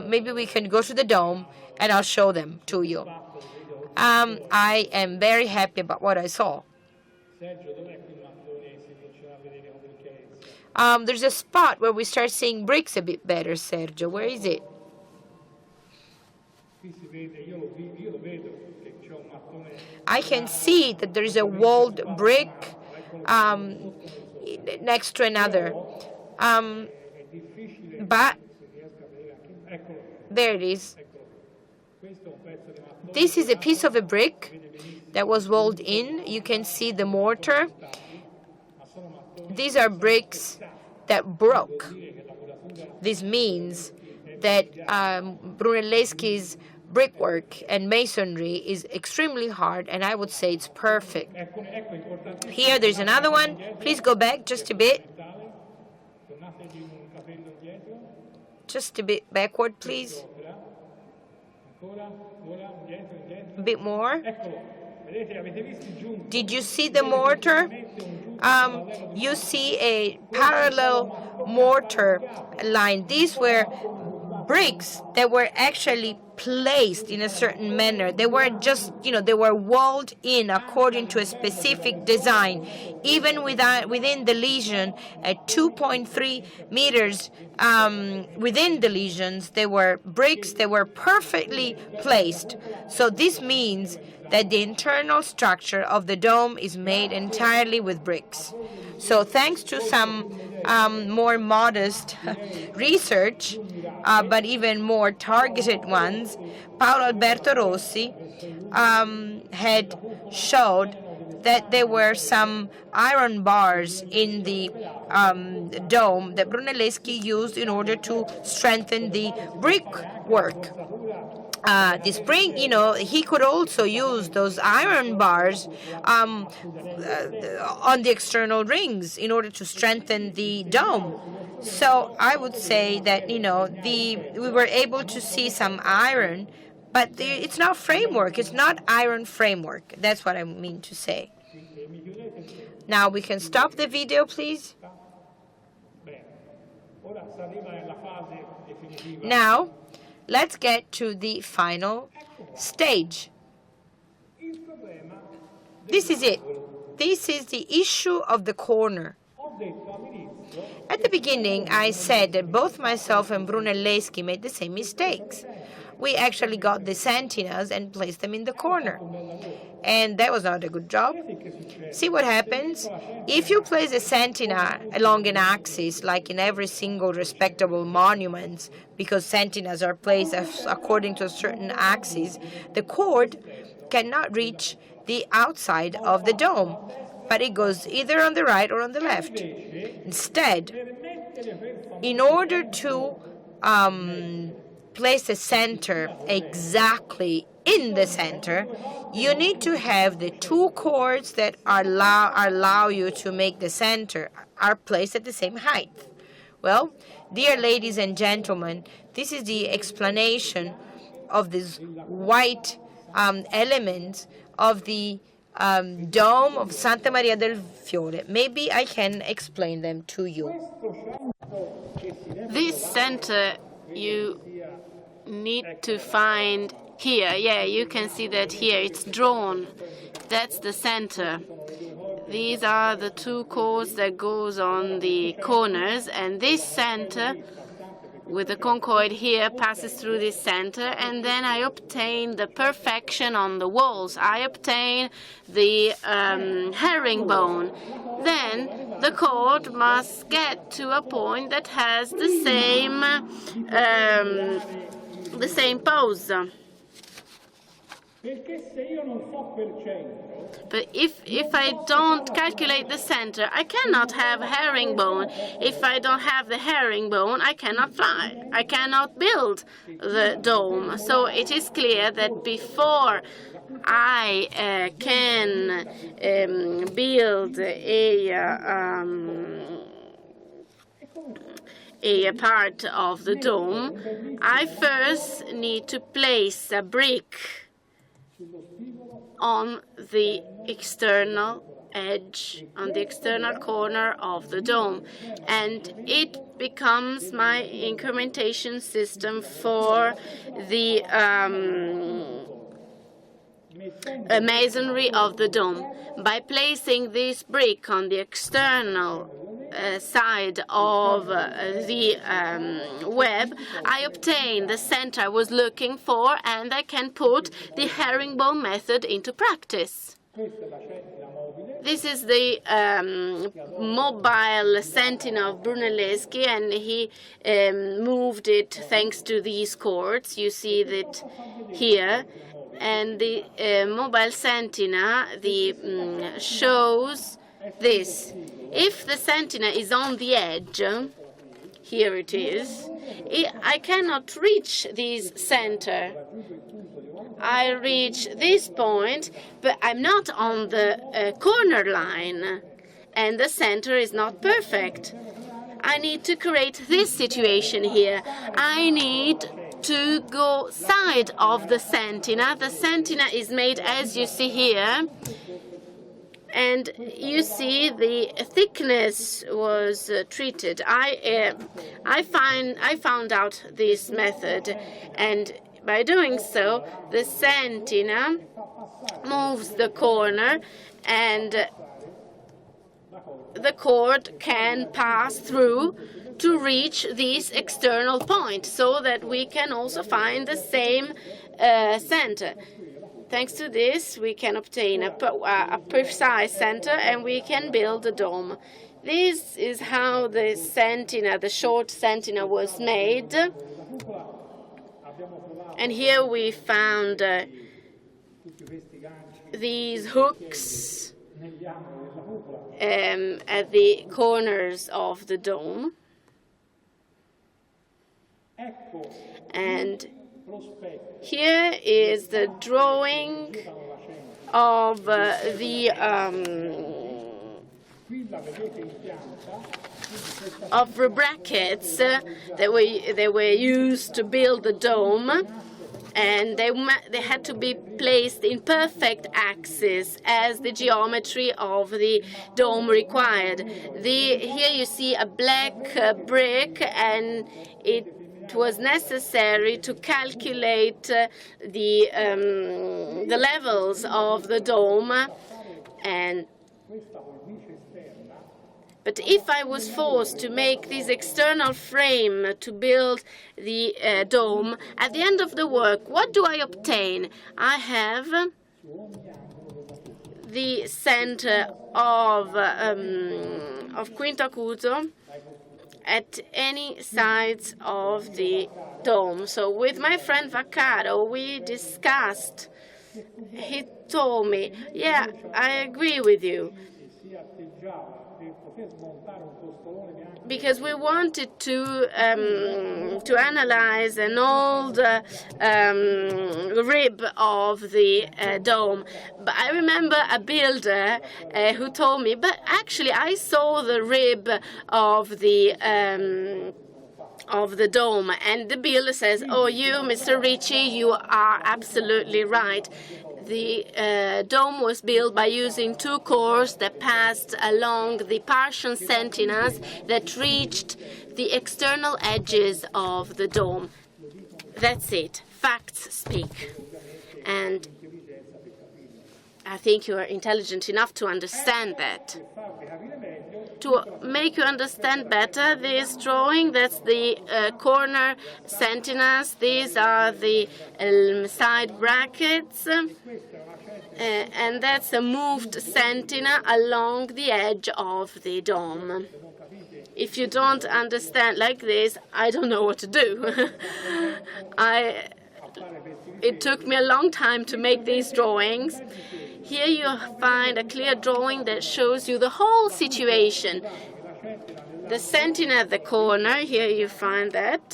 [SPEAKER 2] maybe we can go to the dome and I'll show them to you. I am very happy about what I saw. There's a spot where we start seeing bricks a bit better, Sergio. Where is it? I can see that there is a walled brick next to another. But there it is. This is a piece of a brick that was walled in. You can see the mortar. These are bricks that broke. This means that Brunelleschi's brickwork and masonry is extremely hard, and I would say it's perfect. Here, there's another one. Please go back just a bit. Just a bit backward, please. A bit more. Did you see the mortar? You see a parallel mortar line. These were bricks that were actually placed in a certain manner. They weren't just, they were walled in according to a specific design. Even within the lesion, at 2.3 meters within the lesions, they were bricks that were perfectly placed. So this means that the internal structure of the dome is made entirely with bricks. So thanks to some more modest research, but even more targeted ones, Paolo Alberto Rossi had showed that there were some iron bars in the dome that Brunelleschi used in order to strengthen the brickwork. the spring, he could also use those iron bars on the external rings in order to strengthen the dome. So I would say that, we were able to see some iron, but it's not framework. It's not iron framework. That's what I mean to say. Now we can stop the video, please. Now, let's get to the final stage. This is it. This is the issue of the corner. At the beginning, I said that both myself and Brunelleschi made the same mistakes. We actually got the sentinels and placed them in the corner. And that was not a good job. See what happens? If you place a sentinel along an axis, like in every single respectable monument, because sentinels are placed according to a certain axis, the cord cannot reach the outside of the dome, but it goes either on the right or on the left. Instead, in order to place the center exactly in the center, you need to have the two cords that allow you to make the center are placed at the same height. Well, dear ladies and gentlemen, this is the explanation of this white element of the dome of Santa Maria del Fiore. Maybe I can explain them to you.
[SPEAKER 5] This center you need to find here. Yeah, you can see that here. It's drawn. That's the center. These are the two cords that goes on the corners, and this center with the conchoid here passes through this center, and then I obtain the perfection on the walls. I obtain the herringbone. Then the cord must get to a point that has the same pose. But if I don't calculate the center, I cannot have a herringbone. If I don't have the herringbone, I cannot fly. I cannot build the dome. So it is clear that before I can build a part of the dome, I first need to place a brick on the external edge, on the external corner of the dome, and it becomes my incrementation system for the masonry of the dome. By placing this brick on the external side of the web, I obtain the center I was looking for, and I can put the herringbone method into practice. This is the mobile sentinel of Brunelleschi, and he moved it thanks to these cords. You see that here. And the mobile sentinel shows this. If the sentinel is on the edge, here it is, I cannot reach this center. I reach this point, but I'm not on the corner line, and the center is not perfect. I need to create this situation here. I need to go side of the sentinel. The sentinel is made as you see here, and you see the thickness was treated. I found out this method, and by doing so, the sentinel moves the corner, and the cord can pass through to reach this external point, so that we can also find the same center. Thanks to this, we can obtain a precise center, and we can build a dome. This is how the sentinel, the short sentinel, was made. And here we found these hooks at the corners of the dome. And Here is the drawing of the brackets that were used to build the dome, and they had to be placed in perfect axis as the geometry of the dome required. Here you see a black brick, and it was necessary to calculate the levels of the dome. But if I was forced to make this external frame to build the dome, at the end of the work, what do I obtain? I have the center of quinto acuto at any sides of the dome. So with my friend Vaccaro, we discussed. He told me, yeah, I agree with you, because we wanted to analyze an old rib of the dome. But I remember a builder who told me, but actually I saw the rib of the dome, and the builder says, oh, you, Mr. Ricci, you are absolutely right. The dome was built by using two cores that passed along the partial sentinas that reached the external edges of the dome. That's it. Facts speak. And I think you are intelligent enough to understand that. To make you understand better, this drawing, that's the corner sentinas. These are the side brackets. And that's a moved sentina along the edge of the dome. If you don't understand like this, I don't know what to do. It took me a long time to make these drawings. Here you find a clear drawing that shows you the whole situation. The sentina at the corner, here you find that.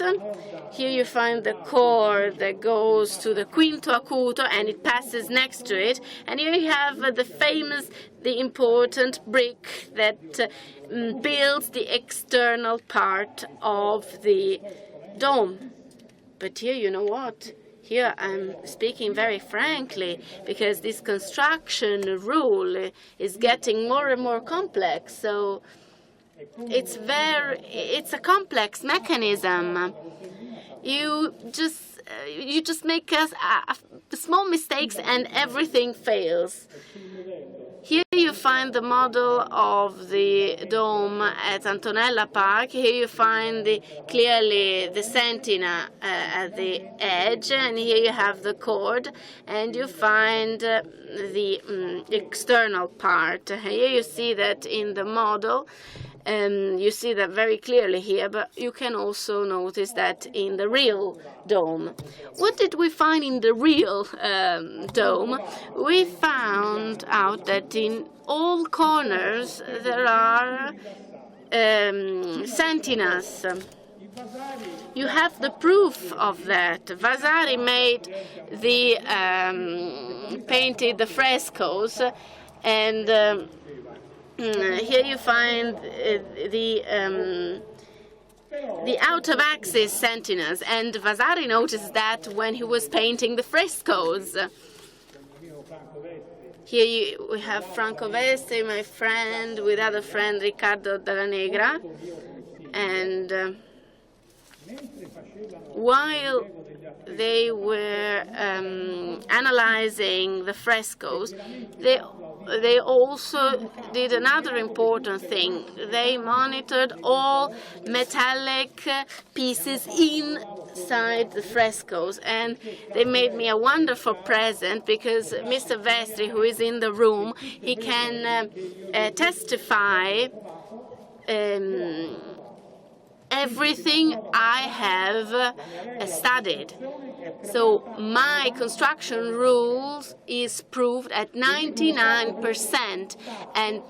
[SPEAKER 5] Here you find the core that goes to the quinto acuto, and it passes next to it. And here you have the important brick that builds the external part of the dome. But here, you know what? Here I'm speaking very frankly, because this construction rule is getting more and more complex. So it's a complex mechanism. You just make small mistakes and everything fails. Here you find the model of the dome at Antonella Park. Here you find clearly the sentina at the edge, and here you have the cord, and you find the external part. Here you see that in the model. You see that very clearly here, but you can also notice that in the real dome. What did we find in the real dome? We found out that in all corners there are sentinas. You have the proof of that. Vasari painted the frescoes, and here you find the out-of-axis sentinas, and Vasari noticed that when he was painting the frescoes. Here we have Franco Veste, my friend, with other friend Riccardo Dalla Negra, and while they were analyzing the frescoes, they also did another important thing. They monitored all metallic pieces inside the frescoes, and they made me a wonderful present, because Mr. Vestri, who is in the room, he can testify everything I have studied. So my construction rules is proved at 99%, and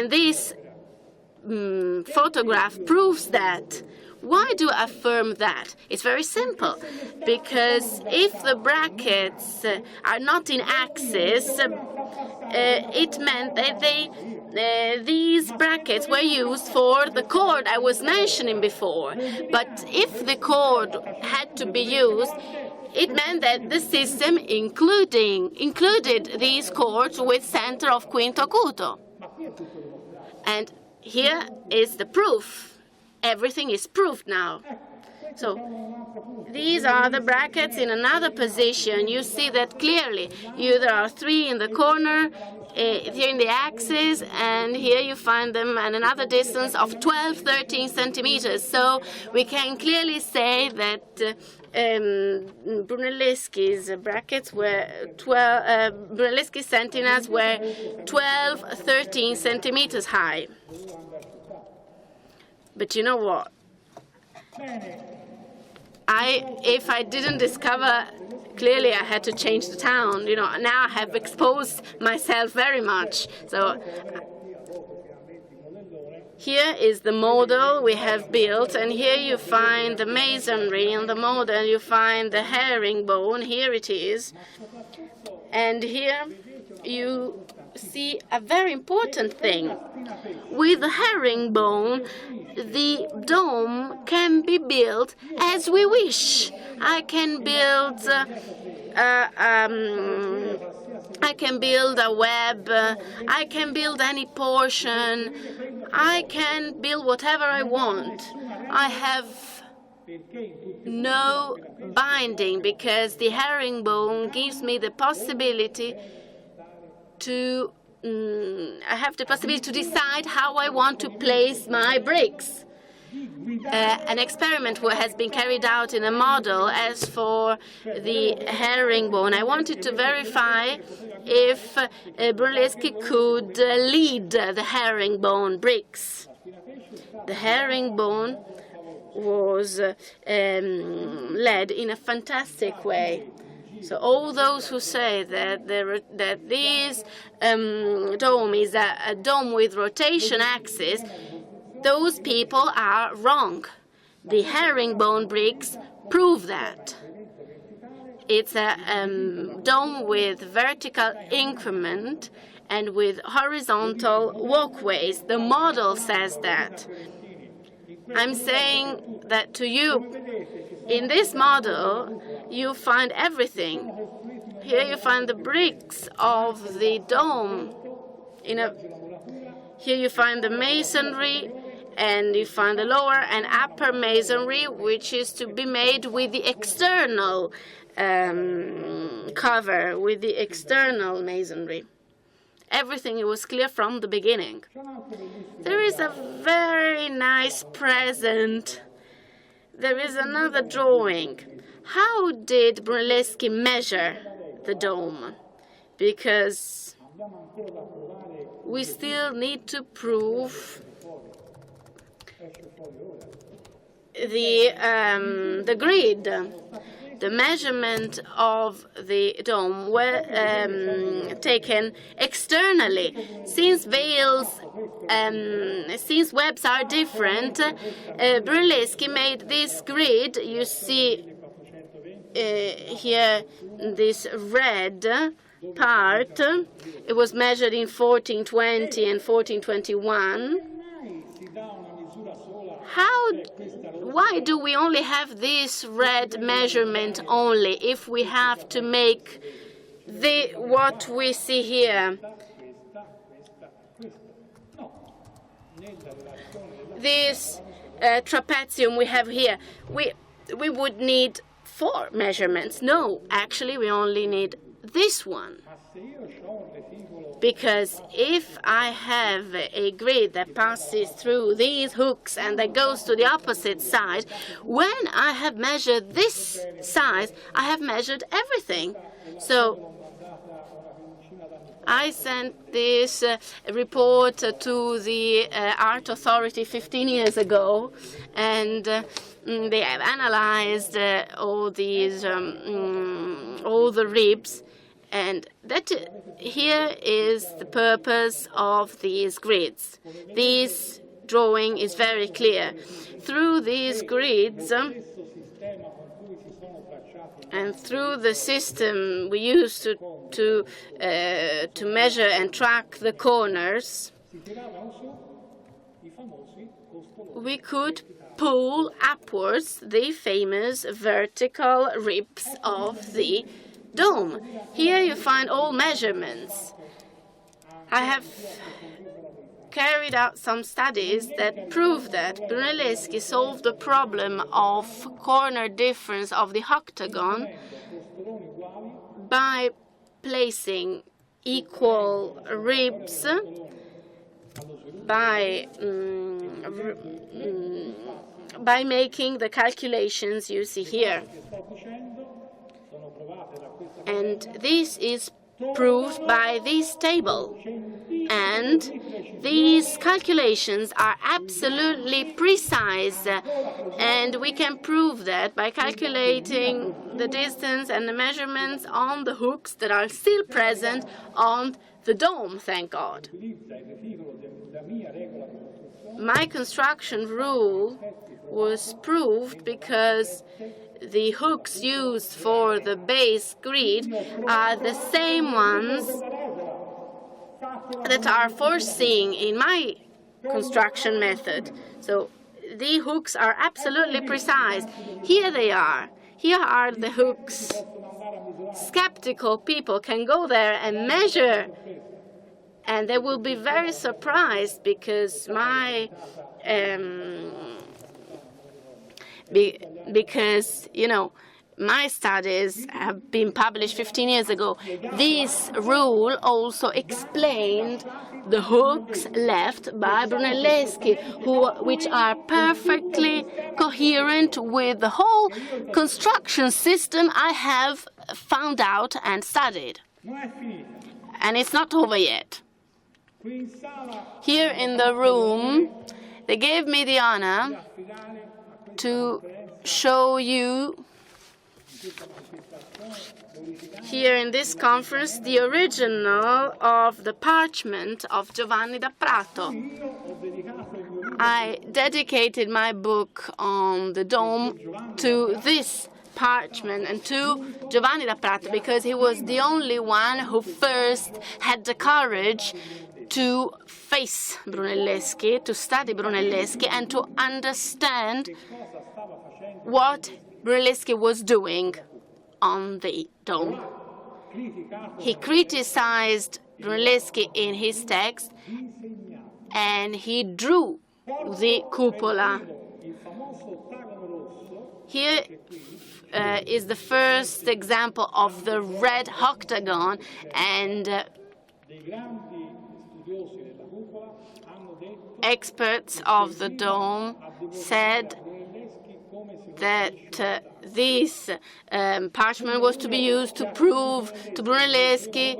[SPEAKER 5] this photograph proves that. Why do I affirm that? It's very simple. Because if the brackets are not in axis, it meant that these brackets were used for the chord I was mentioning before. But if the chord had to be used, it meant that the system included these chords with center of quinto acuto. And here is the proof. Everything is proved now. So these are the brackets in another position. You see that clearly. There are 3 in the corner, here in the axis, and here you find them at another distance of 12, 13 centimeters. So we can clearly say that Brunelleschi's brackets were Brunelleschi's centinels were 12, 13 centimeters high. But you know what? If I didn't discover, clearly I had to change the town. Now I have exposed myself very much. So here is the model we have built, and here you find the masonry. In the model you find the herringbone. Here it is. And here you see a very important thing. With the herringbone, the dome can be built as we wish. I can build a web. I can build any portion. I can build whatever I want. I have no binding because the herringbone gives me the possibility to decide how I want to place my bricks. An experiment has been carried out in a model. As for the herringbone, I wanted to verify if Brunelleschi could lead the herringbone bricks. The herringbone was led in a fantastic way. So all those who say that this dome is a dome with rotation axis, those people are wrong. The herringbone bricks prove that. It's a dome with vertical increment and with horizontal walkways. The model says that. I'm saying that to you. In this model, you find everything. Here you find the bricks of the dome. Here you find the masonry, and you find the lower and upper masonry, which is to be made with the external cover, with the external masonry. Everything was clear from the beginning. There is a very nice present. There is another drawing. How did Brunelleschi measure the dome? Because we still need to prove the grid. The measurement of the dome were taken externally. Since since webs are different, Brunelleschi made this grid. You see here this red part. It was measured in 1420 and 1421. Why do we only have this red measurement only if we have to make what we see here? This trapezium we have here, we would need 4 measurements. No, actually we only need this one. Because if I have a grid that passes through these hooks and that goes to the opposite side, when I have measured this size, I have measured everything. So I sent this report to the art authority 15 years ago, and they have analyzed all the ribs. And here is the purpose of these grids. These drawing is very clear. Through these grids and through the system we use to measure and track the corners, we could pull upwards the famous vertical ribs of the dome. Here you find all measurements. I have carried out some studies that prove that Brunelleschi solved the problem of corner difference of the octagon by placing equal ribs, by making the calculations you see here. And this is proved by this table. And these calculations are absolutely precise, and we can prove that by calculating the distance and the measurements on the hooks that are still present on the dome, thank God. My construction rule was proved because the hooks used for the base grid are the same ones that are foreseen in my construction method. So the hooks are absolutely precise. Here they are. Here are the hooks. Skeptical people can go there and measure, and they will be very surprised because my studies have been published 15 years ago. This rule also explained the hooks left by Brunelleschi, which are perfectly coherent with the whole construction system I have found out and studied. And it's not over yet. Here in the room, they gave me the honor to show you here in this conference the original of the parchment of Giovanni da Prato. I dedicated my book on the dome to this parchment and to Giovanni da Prato because he was the only one who first had the courage to face Brunelleschi, to study Brunelleschi, and to understand what Brunelleschi was doing on the dome. He criticized Brunelleschi in his text, and he drew the cupola. Here is the first example of the red octagon, and experts of the dome said that this parchment was to be used to prove to Brunelleschi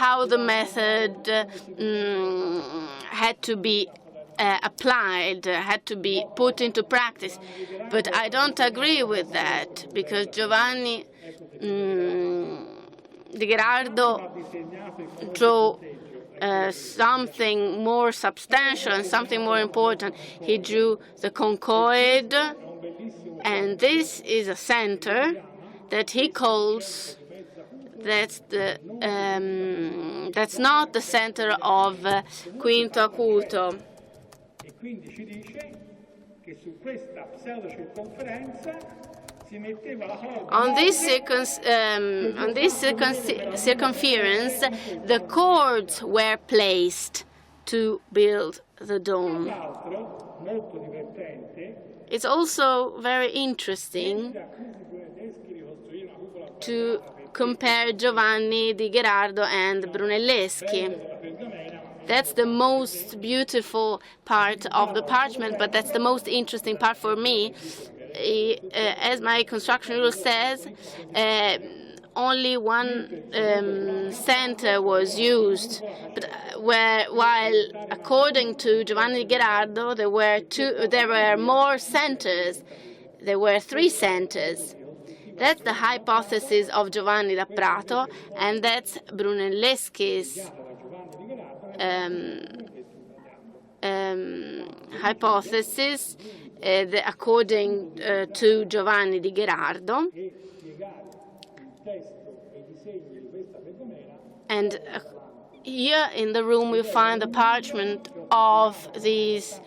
[SPEAKER 5] how the method had to be applied, had to be put into practice. But I don't agree with that, because Giovanni Di Gherardo drew something more substantial and something more important. He drew the conchoid, and this is a center that he calls, that's not the center of Quinto Acuto. On this circumference, the chords were placed to build the dome. It's also very interesting to compare Giovanni Di Gherardo and Brunelleschi. That's the most beautiful part of the parchment, but that's the most interesting part for me. As my construction rule says, only one center was used, but while according to Giovanni Gherardo there were more centers. There were 3 centers. That's the hypothesis of Giovanni da Prato, and that's Brunelleschi's hypothesis, according to Giovanni di Gherardo. And here in the room we find the parchment of these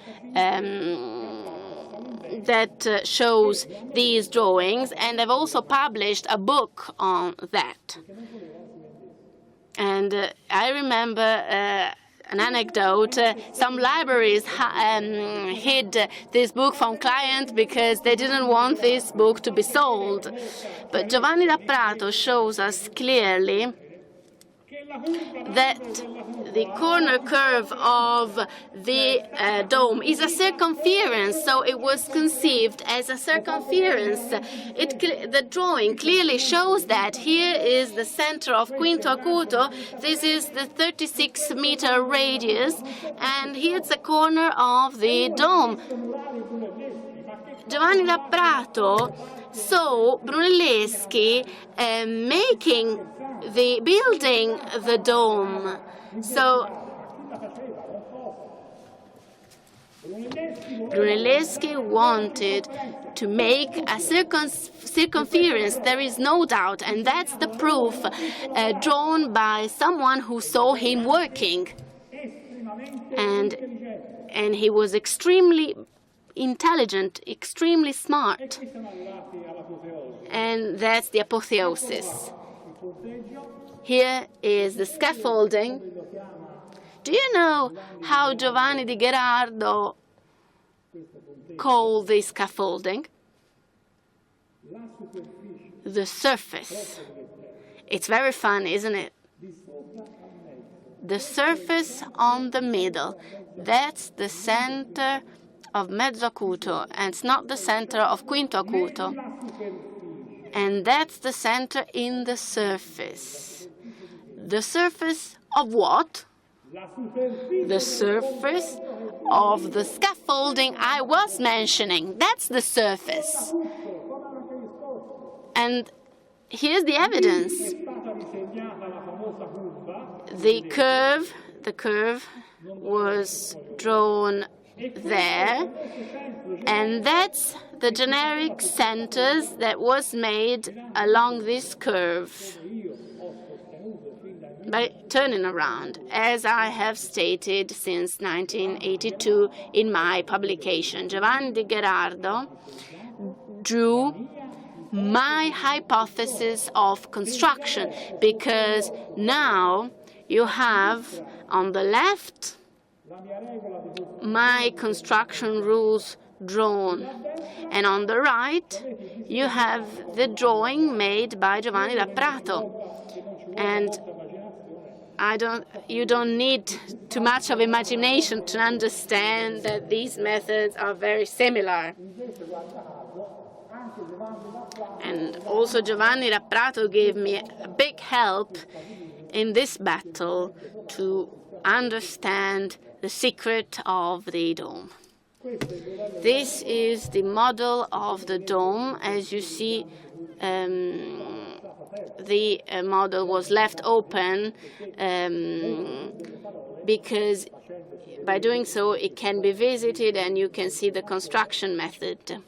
[SPEAKER 5] that shows these drawings, and I've also published a book on that. And I remember an anecdote. Some libraries hid this book from clients because they didn't want this book to be sold. But Giovanni da Prato shows us clearly that the corner curve of the dome is a circumference, so it was conceived as a circumference. The drawing clearly shows that. Here is the center of Quinto Acuto. This is the 36-meter radius, and here's the corner of the dome. Giovanni da Prato saw Brunelleschi building the dome. So Brunelleschi wanted to make a circumference, there is no doubt, and that's the proof drawn by someone who saw him working. And he was extremely intelligent, extremely smart. And that's the apotheosis. Here is the scaffolding. Do you know how Giovanni di Gherardo called this scaffolding? The surface. It's very fun, isn't it? The surface on the middle. That's the center of mezzo acuto, and it's not the center of quinto acuto. And that's the center in the surface. The surface of what? The surface of the scaffolding I was mentioning. That's the surface. And here's the evidence. The curve was drawn there, and that's the generic centers that was made along this curve by turning around, as I have stated since 1982 in my publication. Giovanni di Gherardo drew my hypothesis of construction, because now you have on the left my construction rules drawn, and on the right you have the drawing made by Giovanni da Prato. And you don't need too much of imagination to understand that these methods are very similar. And also Giovanni da Prato gave me a big help in this battle to understand the secret of the dome. This is the model of the dome. As you see, the model was left open because by doing so it can be visited and you can see the construction method.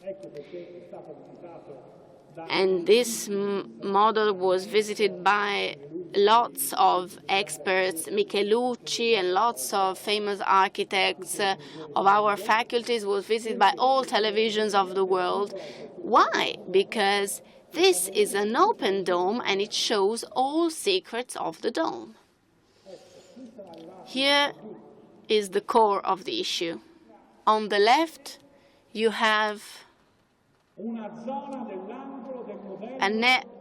[SPEAKER 5] And this model was visited by lots of experts, Michelucci and lots of famous architects of our faculties, was visited by all televisions of the world. Why? Because this is an open dome and it shows all secrets of the dome. Here is the core of the issue. On the left, you have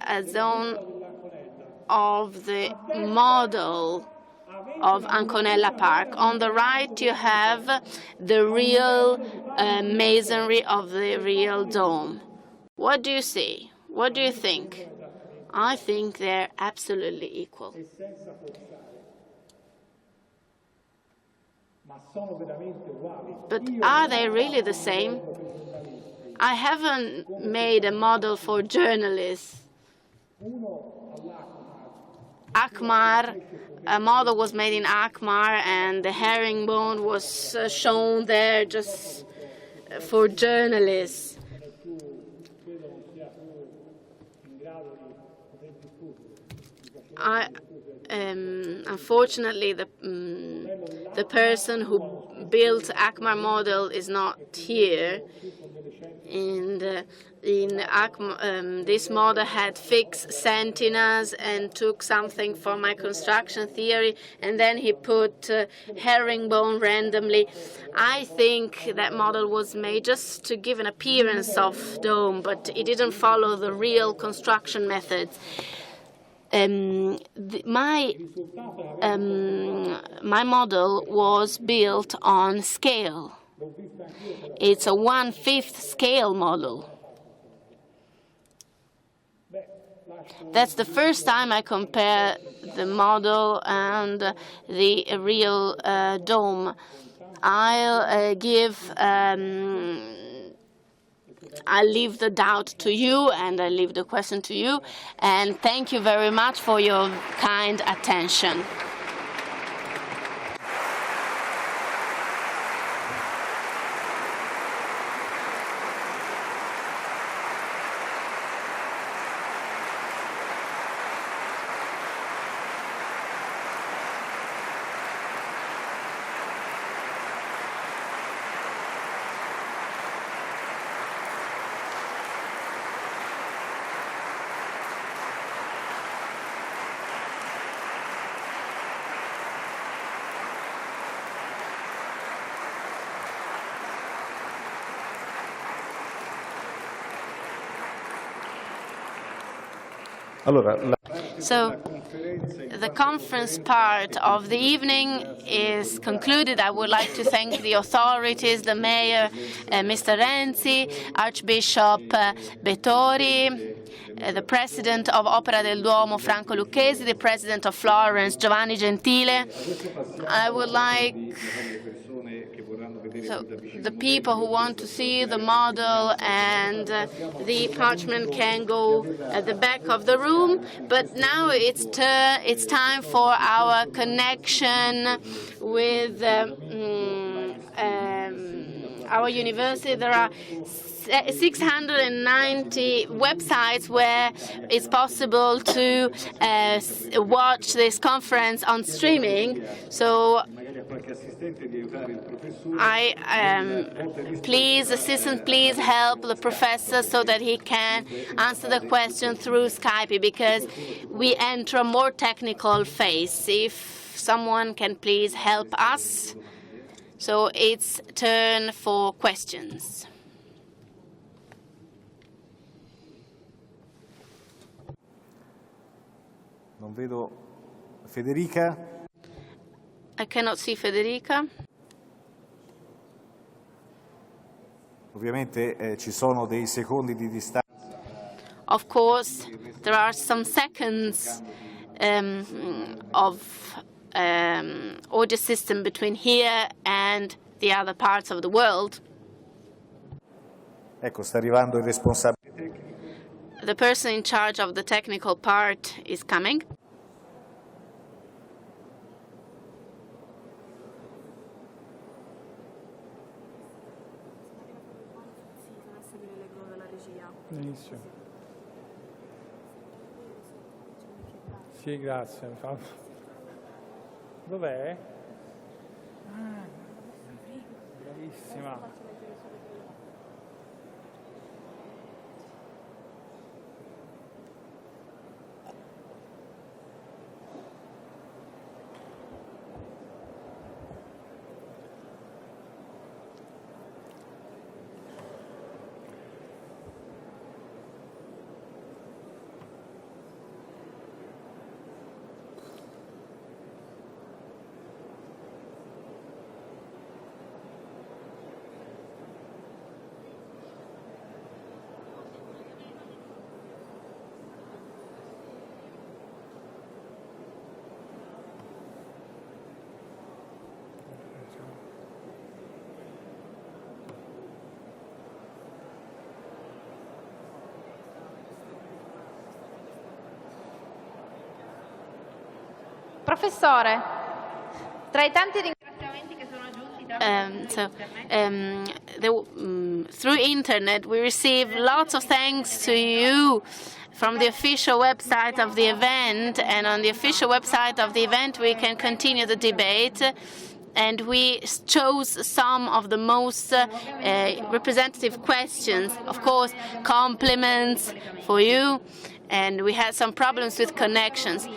[SPEAKER 5] a zone of the model of Anconella Park. On the right, you have the real masonry of the real dome. What do you see? What do you think? I think they're absolutely equal. But are they really the same? I haven't made a model for journalists. Akmar. A model was made in Akmar, and the herringbone was shown there just for journalists. Unfortunately, the person who built Akmar model is not here. And this model had fixed centinels and took something from my construction theory, and then he put herringbone randomly. I think that model was made just to give an appearance of dome, but it didn't follow the real construction methods. My model was built on scale. It's a 1/5 scale model. That's the first time I compare the model and the real dome. I'll leave the doubt to you, and I leave the question to you. And thank you very much for your kind attention. So the conference part of the evening is concluded. I would like to thank the authorities, the mayor, Mr. Renzi, Archbishop Bettori, the president of Opera del Duomo, Franco Lucchesi, the president of Florence, Giovanni Gentile. I would like the people who want to see the model and the parchment can go at the back of the room. But now it's time for our connection with our university. There are 690 websites where it's possible to watch this conference on streaming. So please, assistant, please help the professor so that he can answer the question through Skype, because we enter a more technical phase. If someone can please help us. So it's turn for questions.
[SPEAKER 3] Non vedo Federica.
[SPEAKER 5] I cannot see Federica.
[SPEAKER 3] Ovviamente ci sono dei secondi di distanza.
[SPEAKER 5] Of course, there are some seconds of audio system between here and the other parts of the world.
[SPEAKER 3] Ecco, sta arrivando il responsabile.
[SPEAKER 5] The person in charge of the technical part is coming.
[SPEAKER 4] Benissimo. Sì, grazie. Dov'è? Bravissima.
[SPEAKER 7] Professore, tra i tanti ringraziamenti che sono giunti
[SPEAKER 5] through internet, we receive lots of thanks to you from the official website of the event, and on the official website of the event we can continue the debate, and we chose some of the most representative questions. Of course, compliments for you, and we had some problems with connections.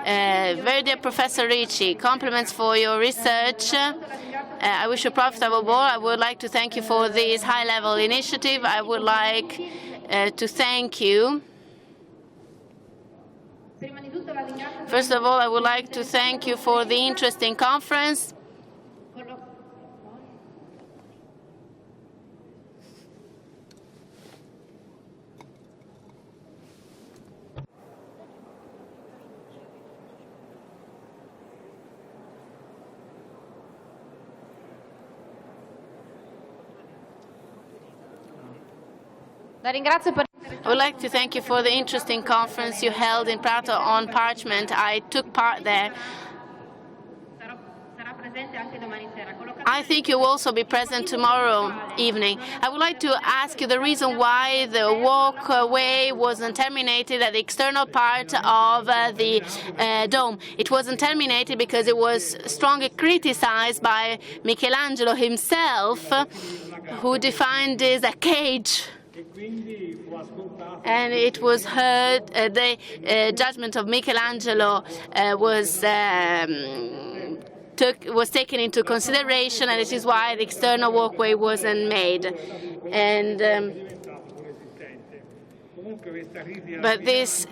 [SPEAKER 5] Very dear Professor Ricci, compliments for your research. I wish you a profitable ball. I would like to thank you for this high-level initiative. I would like to thank you. First of all, I would like to thank you for the interesting conference. I would like to thank you for the interesting conference you held in Prato on parchment. I took part there. I think you will also be present tomorrow evening. I would like to ask you the reason why the walkway wasn't terminated at the external part of the dome. It wasn't terminated because it was strongly criticized by Michelangelo himself, who defined this as a cage. And it was heard, the judgment of Michelangelo was taken into consideration, and this is why the external walkway wasn't made. And but this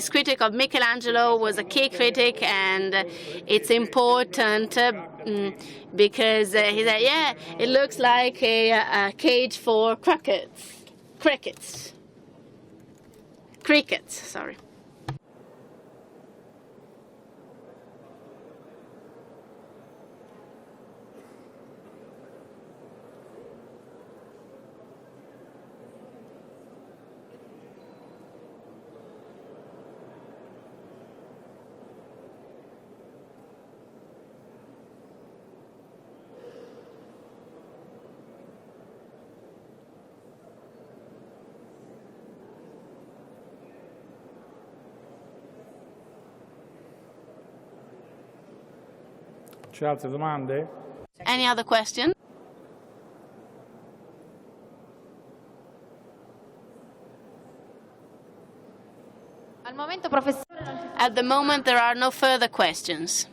[SPEAKER 5] critic of Michelangelo was a key critic, and it's important because he said, yeah, it looks like a cage for crickets, sorry.
[SPEAKER 4] C'è altre domande?
[SPEAKER 5] Any other question? At the moment, there are no further questions.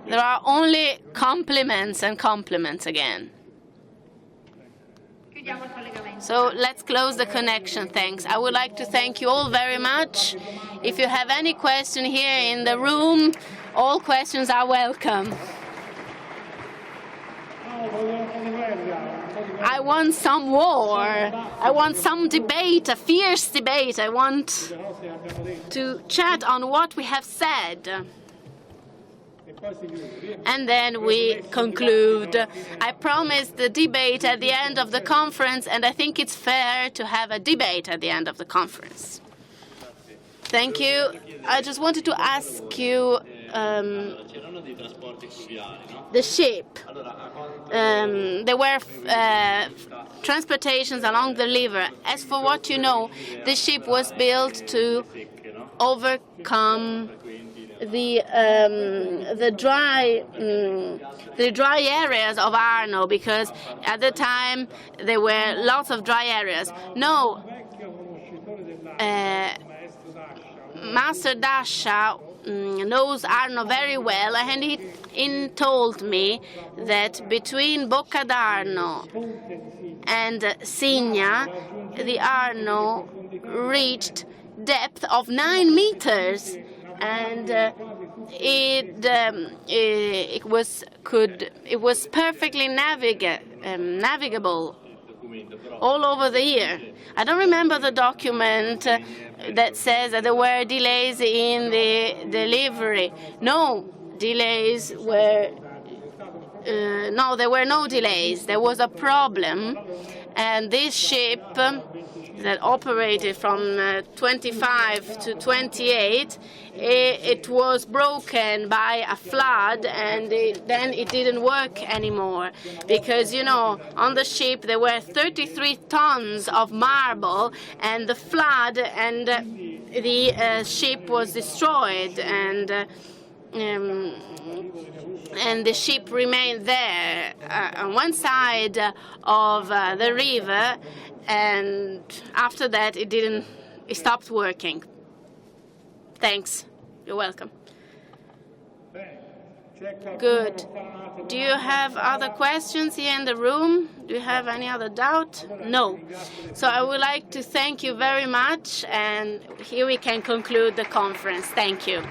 [SPEAKER 5] There are only compliments and compliments again. So let's close the connection. Thanks. I would like to thank you all very much. If you have any question here in the room, all questions are welcome. I want some war. I want some debate, a fierce debate. I want to chat on what we have said. And then we conclude. I promised the debate at the end of the conference, and I think it's fair to have a debate at the end of the conference. Thank you. I just wanted to ask you, the ship. There were transportations along the river. As for what you know, the ship was built to overcome the dry areas of Arno, because at the time there were lots of dry areas. No, Master Dasha knows Arno very well, and he told me that between Bocca d'Arno and Signa, the Arno reached depth of 9 meters, and it was perfectly navigable all over the year. I don't remember the document that says that there were delays in the delivery. No delays were no, there were no delays. There was a problem, and this ship that operated from 25 to 28, it was broken by a flood, and then it didn't work anymore because, you know, on the ship there were 33 tons of marble, and the flood, and the ship was destroyed, and the ship remained there on one side of the river, and after that it stopped working. Thanks. You're welcome. Good. Do you have other questions here in the room? Do you have any other doubt? No. So I would like to thank you very much, and here we can conclude the conference. Thank you.